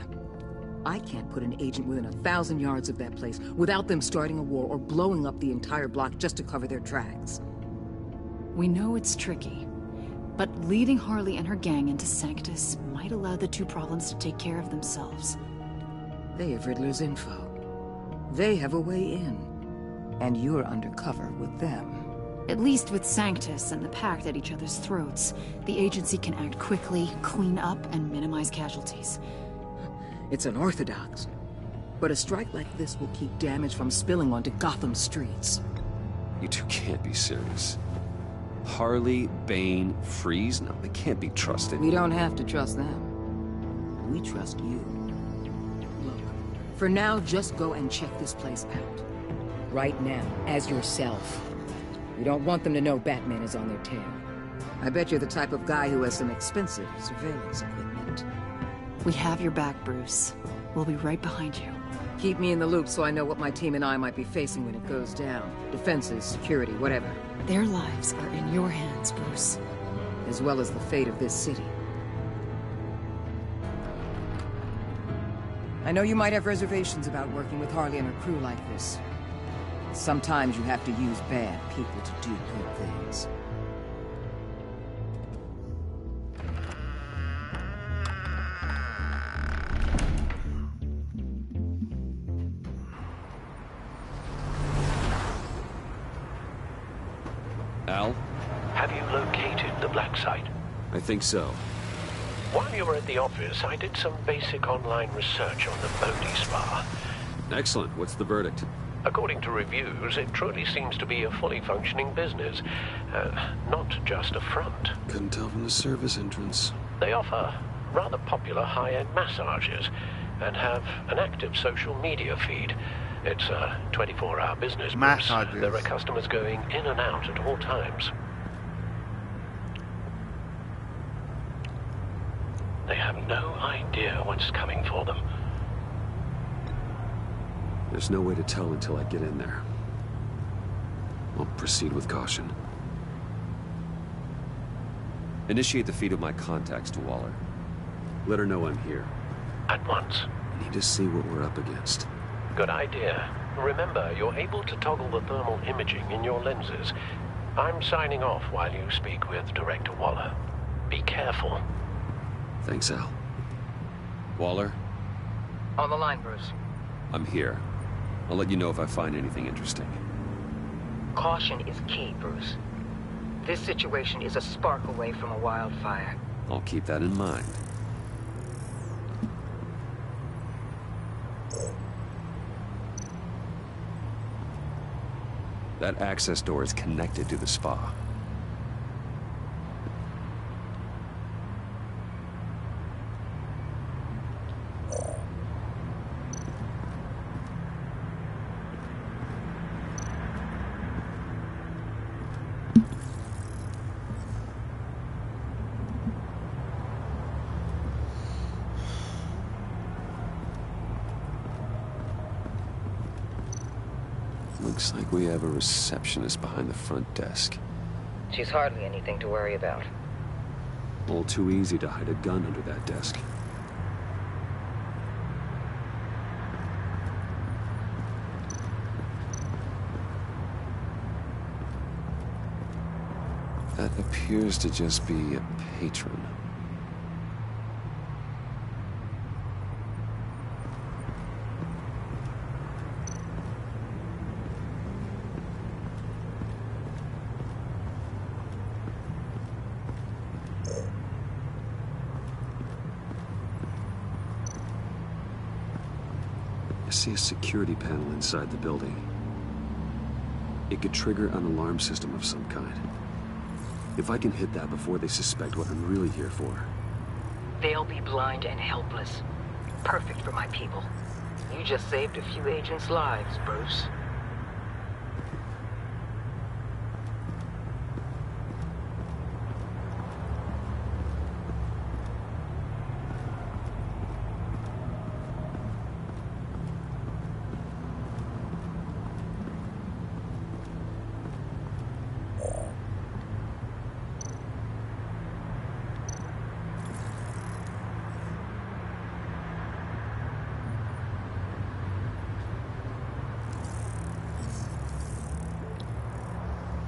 I can't put an agent within 1,000 yards of that place without them starting a war or blowing up the entire block just to cover their tracks. We know it's tricky, but leading Harley and her gang into Sanctus might allow the two problems to take care of themselves. They have Riddler's info. They have a way in. And you're undercover with them. At least with Sanctus and the Pact at each other's throats, the agency can act quickly, clean up, and minimize casualties. It's unorthodox. But a strike like this will keep damage from spilling onto Gotham streets. You two can't be serious. Harley, Bane, Freeze? No, they can't be trusted. We don't have to trust them. We trust you. Look, for now, just go and check this place out. Right now, as yourself. We don't want them to know Batman is on their tail. I bet you're the type of guy who has some expensive surveillance equipment. We have your back, Bruce. We'll be right behind you. Keep me in the loop so I know what my team and I might be facing when it goes down. Defenses, security, whatever. Their lives are in your hands, Bruce. As well as the fate of this city. I know you might have reservations about working with Harley and her crew like this. Sometimes you have to use bad people to do good things. Al? Have you located the black site? I think so. While you were at the office, I did some basic online research on the Bodhi Spa. Excellent. What's the verdict? According to reviews, it truly seems to be a fully functioning business, not just a front. Couldn't tell from the service entrance. They offer rather popular high-end massages and have an active social media feed. It's a 24-hour business. Massages. There are customers going in and out at all times. They have no idea what's coming for them. There's no way to tell until I get in there. I'll proceed with caution. Initiate the feed of my contacts to Waller. Let her know I'm here. At once. I need to see what we're up against. Good idea. Remember, you're able to toggle the thermal imaging in your lenses. I'm signing off while you speak with Director Waller. Be careful. Thanks, Al. Waller? On the line, Bruce. I'm here. I'll let you know if I find anything interesting. Caution is key, Bruce. This situation is a spark away from a wildfire. I'll keep that in mind. That access door is connected to the spa. Looks like we have a receptionist behind the front desk. She's hardly anything to worry about. All too easy to hide a gun under that desk. That appears to just be a patron. I see a security panel inside the building. It could trigger an alarm system of some kind. If I can hit that before they suspect what I'm really here for. They'll be blind and helpless. Perfect for my people. You just saved a few agents' lives, Bruce.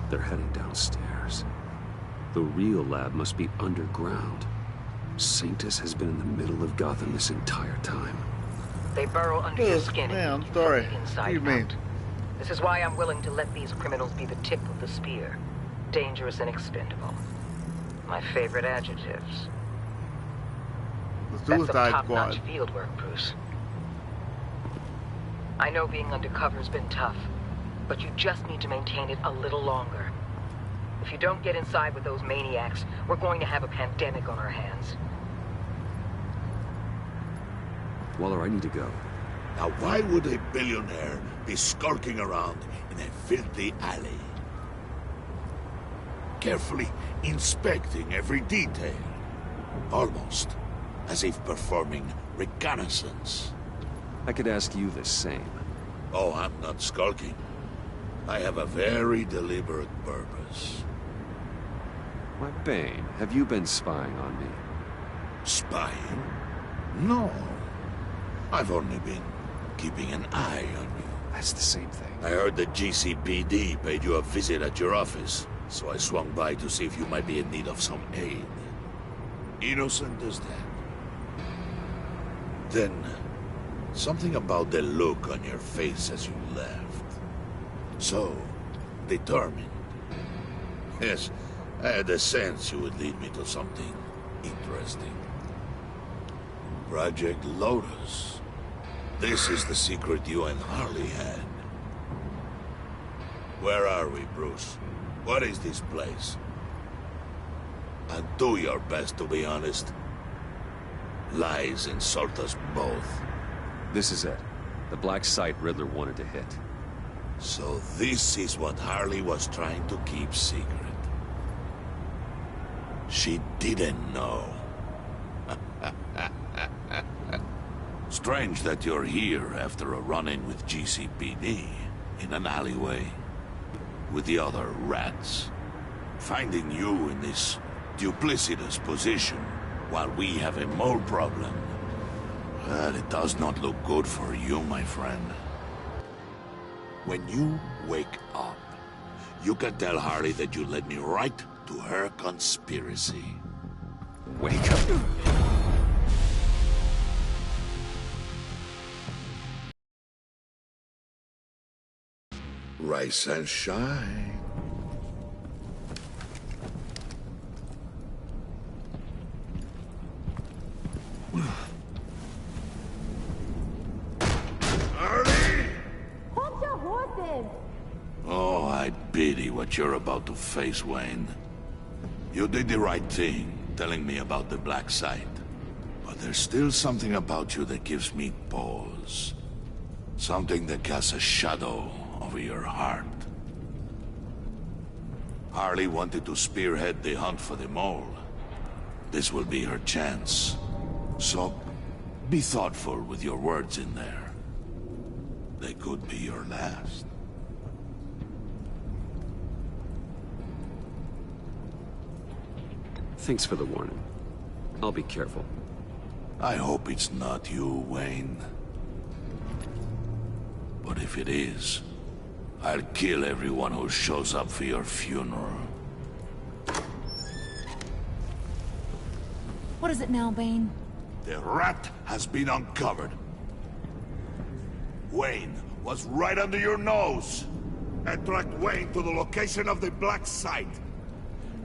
They're heading downstairs. The real lab must be underground. Sanctus has been in the middle of Gotham this entire time. They burrow under your skin. Man, I'm sorry. Excuse me. This is why I'm willing to let these criminals be the tip of the spear. Dangerous and expendable. My favorite adjectives. The Suicide That's some Squad. top-notch field work, Bruce. I know being undercover's been tough, but you just need to maintain it a little longer. If you don't get inside with those maniacs, we're going to have a pandemic on our hands. Waller, I need to go. Now why would a billionaire be skulking around in a filthy alley? Carefully inspecting every detail. Almost as if performing reconnaissance. I could ask you the same. Oh, I'm not skulking. I have a very deliberate purpose. Why, Bane, have you been spying on me? Spying? No. I've only been keeping an eye on you. That's the same thing. I heard the GCPD paid you a visit at your office, so I swung by to see if you might be in need of some aid. Innocent as that. Then, something about the look on your face as you left. So, determined. Yes, I had a sense you would lead me to something interesting. Project Lotus. This is the secret you and Harley had. Where are we, Bruce? What is this place? And do your best to be honest. Lies insult us both. This is it. The black site Riddler wanted to hit. So this is what Harley was trying to keep secret. She didn't know. Strange that you're here after a run-in with GCPD in an alleyway with the other rats. Finding you in this duplicitous position while we have a mole problem. Well, it does not look good for you, my friend. When you wake up, you can tell Harley that you led me right to her conspiracy. Wake up. Rise and shine. Hold your horses! Oh, I pity what you're about to face, Wayne. You did the right thing, telling me about the black site. But there's still something about you that gives me pause. Something that casts a shadow over your heart. Harley wanted to spearhead the hunt for the mole. This will be her chance. So, be thoughtful with your words in there. They could be your last. Thanks for the warning. I'll be careful. I hope it's not you, Wayne. But if it is, I'll kill everyone who shows up for your funeral. What is it now, Bane? The rat has been uncovered. Wayne was right under your nose. And tracked Wayne to the location of the black site.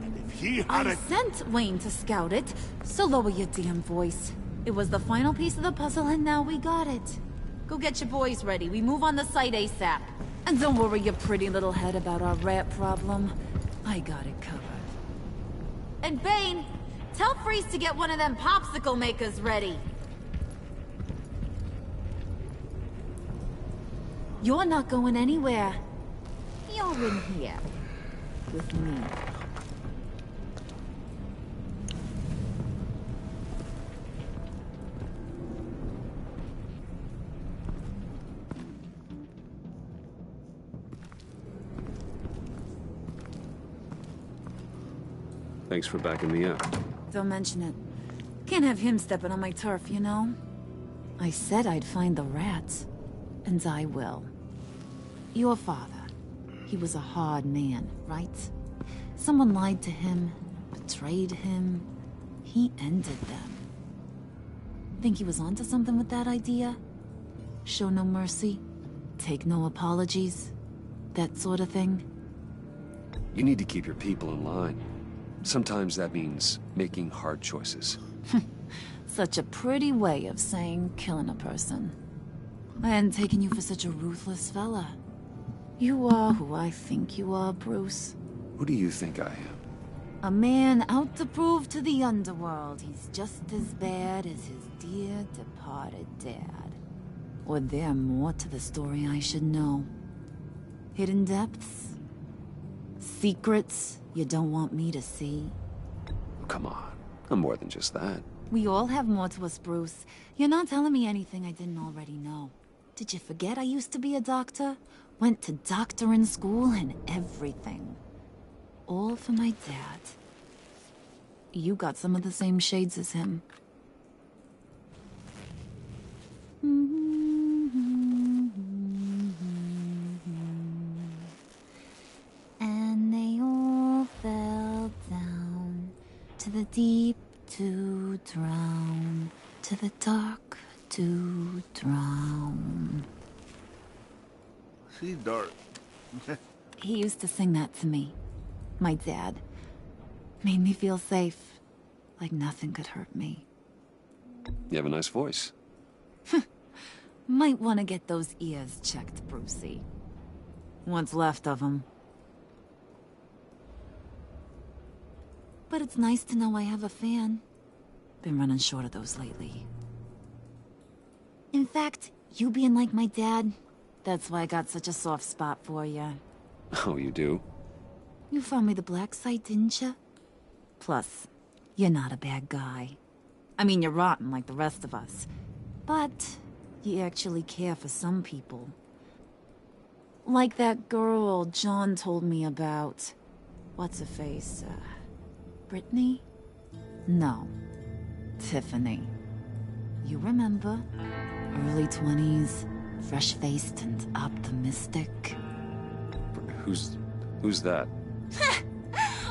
And if he had I sent Wayne to scout it, so lower your damn voice. It was the final piece of the puzzle and now we got it. Go get your boys ready. We move on the site ASAP. And don't worry your pretty little head about our rat problem. I got it covered. And Bane, tell Freeze to get one of them popsicle makers ready. You're not going anywhere. You're in here. With me. Thanks for backing me up. Don't mention it. Can't have him stepping on my turf, you know? I said I'd find the rats. And I will. Your father. He was a hard man, right? Someone lied to him, betrayed him. He ended them. Think he was onto something with that idea? Show no mercy? Take no apologies? That sort of thing? You need to keep your people in line. Sometimes that means making hard choices. Such a pretty way of saying killing a person. I hadn't taken you for such a ruthless fella. You are who I think you are, Bruce. Who do you think I am? A man out to prove to the underworld he's just as bad as his dear departed dad. Or there more to the story I should know. Hidden depths? Secrets you don't want me to see? Oh, come on. I'm more than just that. We all have more to us, Bruce. You're not telling me anything I didn't already know. Did you forget I used to be a doctor? Went to doctoring school and everything. All for my dad. You got some of the same shades as him. And they all fell down to the deep to drown, to the dark to drown. She's dark. He used to sing that to me. My dad. Made me feel safe. Like nothing could hurt me. You have a nice voice. Might want to get those ears checked, Brucey. What's left of them. But it's nice to know I have a fan. Been running short of those lately. In fact, you being like my dad, that's why I got such a soft spot for you. Oh, you do? You found me the black site, didn't you? Plus, you're not a bad guy. I mean, you're rotten like the rest of us. But you actually care for some people. Like that girl John told me about. What's her face? Brittany? No. Tiffany. You remember? Early 20s, fresh-faced and optimistic. Who's that?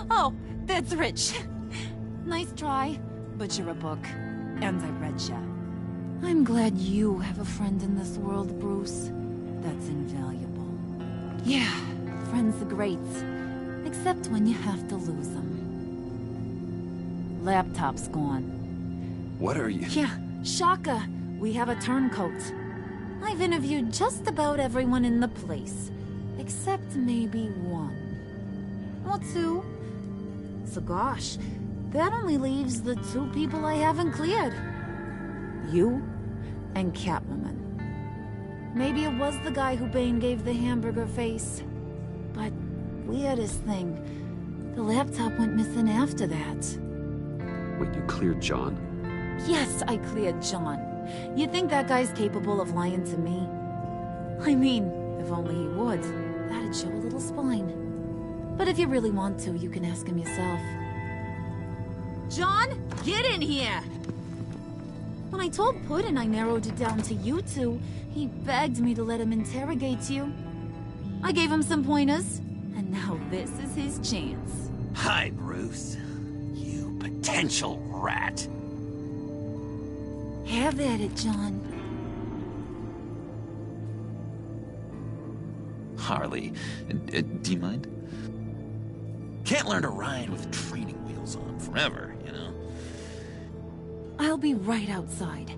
Oh, that's Rich. Nice try, but you're a book, and I read ya. I'm glad you have a friend in this world, Bruce. That's invaluable. Yeah, friends are great, except when you have to lose them. Laptop's gone. What are you? Yeah, shocker. We have a turncoat. I've interviewed just about everyone in the place, except maybe one. Or two. So gosh, that only leaves the two people I haven't cleared. You and Catwoman. Maybe it was the guy who Bane gave the hamburger face. But weirdest thing, the laptop went missing after that. Wait, you cleared John? Yes, I cleared John. You think that guy's capable of lying to me? I mean, if only he would. That'd show a little spine. But if you really want to, you can ask him yourself. John, get in here! When I told Puddin' I narrowed it down to you two, he begged me to let him interrogate you. I gave him some pointers, and now this is his chance. Hi, Bruce. You potential rat. Have at it, John. Harley, do you mind? Can't learn to ride with training wheels on forever, you know? I'll be right outside.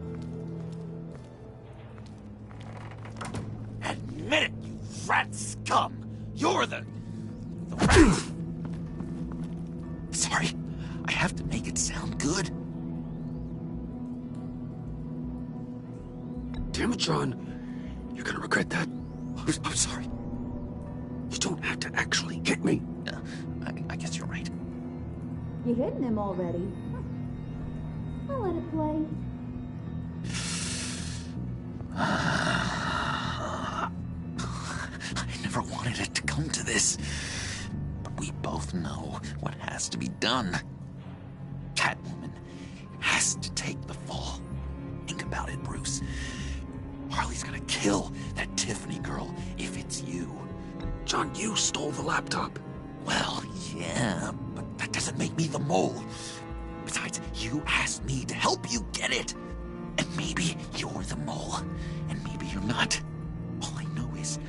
Admit it, you rat scum! You're the rat! Sorry, I have to make it sound good. Damn it, John. You're gonna regret that. I'm sorry. You don't have to actually hit me. I guess you're right. You're hitting him already. I'll let it play. I never wanted it to come to this. But we both know what has to be done. Catwoman has to take the fall. Think about it, Bruce. Harley's gonna kill that Tiffany girl if it's you. John, you stole the laptop. Well, yeah, but that doesn't make me the mole. Besides, you asked me to help you get it. And maybe you're the mole, and maybe you're not. All I know is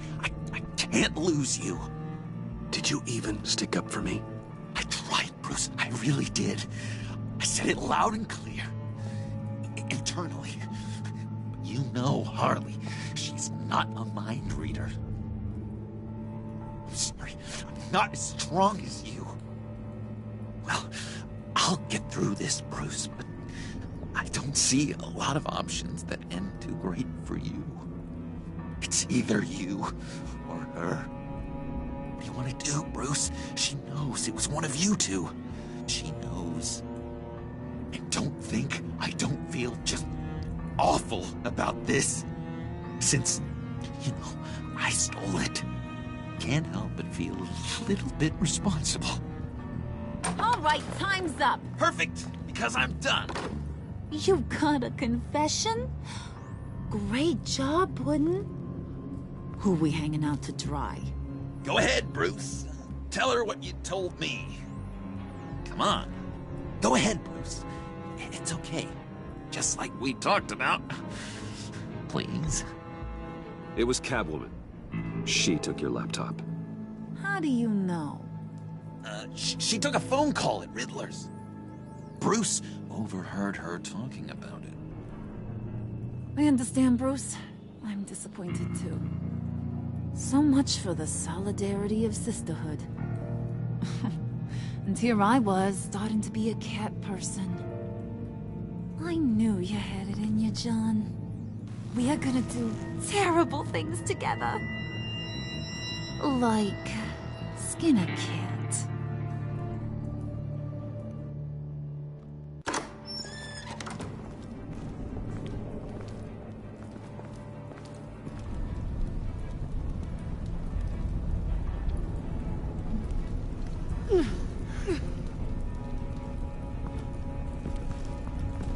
I can't lose you. Did you even stick up for me? I tried, Bruce. I really did. I said it loud and clear. Internally. You know Harley. She's not a mind reader. I'm sorry. I'm not as strong as you. Well, I'll get through this, Bruce, but I don't see a lot of options that end too great for you. It's either you or her. What do you want to do, Bruce? She knows it was one of you two. She knows. And don't think I don't feel just awful about this. Since, you know, I stole it. Can't help but feel a little bit responsible. All right, time's up. Perfect, because I'm done. You got a confession? Great job, Puddin'. Who we hanging out to dry? Go ahead, Bruce. Tell her what you told me. Come on. Go ahead, Bruce. It's okay. Just like we talked about. Please. It was Catwoman. She took your laptop. How do you know? She took a phone call at Riddler's. Bruce overheard her talking about it. I understand, Bruce. I'm disappointed too. So much for the solidarity of sisterhood. And here I was, starting to be a cat person. I knew you had it in you, John. We are gonna do terrible things together. Like skin a cat.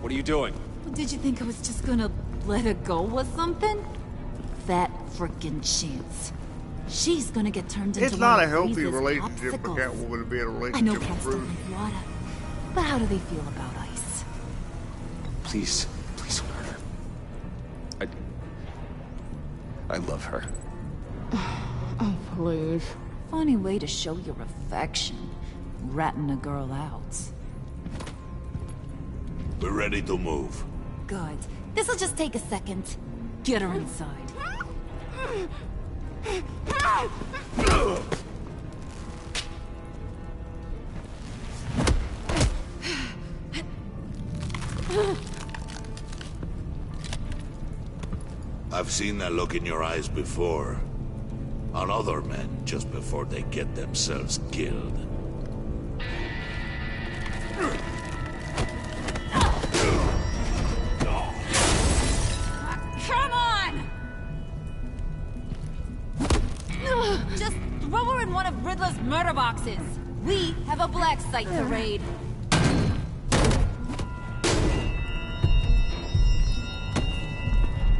What are you doing? Did you think I was just gonna let her go or something? That frickin' chance. She's gonna get turned into It's not one a of healthy Reese's relationship for popsicles. Catwoman to be in a I know relationship cats with don't Bruce. like water, but how do they feel about ice? Please don't hurt her. I love her. Oh, please. Funny way to show your affection. Ratting a girl out. We're ready to move. Good. This'll just take a second. Get her inside. I've seen that look in your eyes before. On other men, just before they get themselves killed. Come on! Just throw her in one of Riddler's murder boxes. We have a black site to raid.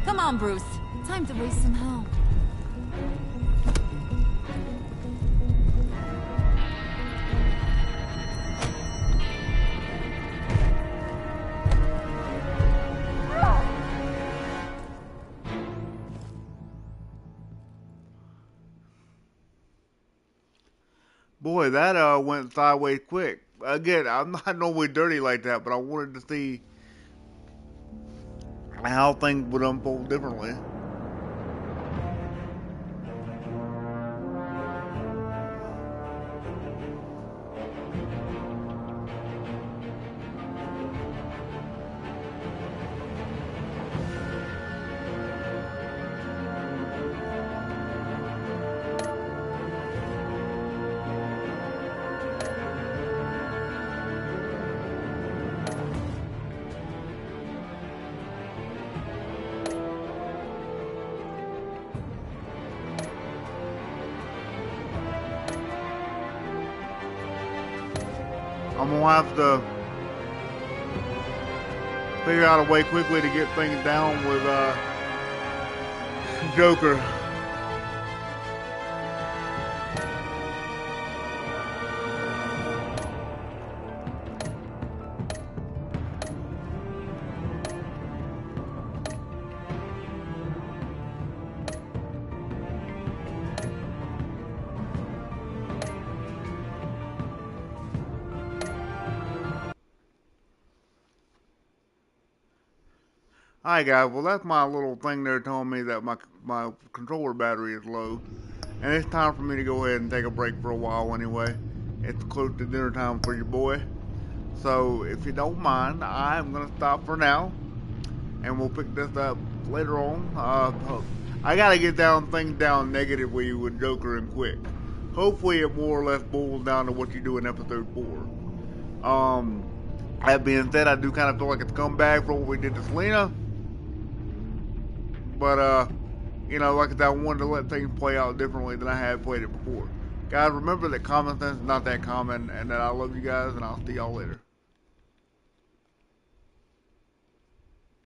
Come on, Bruce. Time to raise some hell. Boy, that went sideways quick. Again, I'm not normally dirty like that, but I wanted to see how things would unfold differently. gonna have to figure out a way quickly to get things down with Joker. Alright guys, well that's my little thing there telling me that my controller battery is low. And it's time for me to go ahead and take a break for a while anyway. It's close to dinner time for your boy. So if you don't mind, I'm going to stop for now. And we'll pick this up later on. I got to get things down negatively with Joker and Quick. Hopefully it more or less boils down to what you do in episode 4. That being said, I do kind of feel like it's come back for what we did to Selena. But, you know, like I said, I wanted to let things play out differently than I had played it before. Guys, remember that common sense is not that common, and that I love you guys, and I'll see y'all later.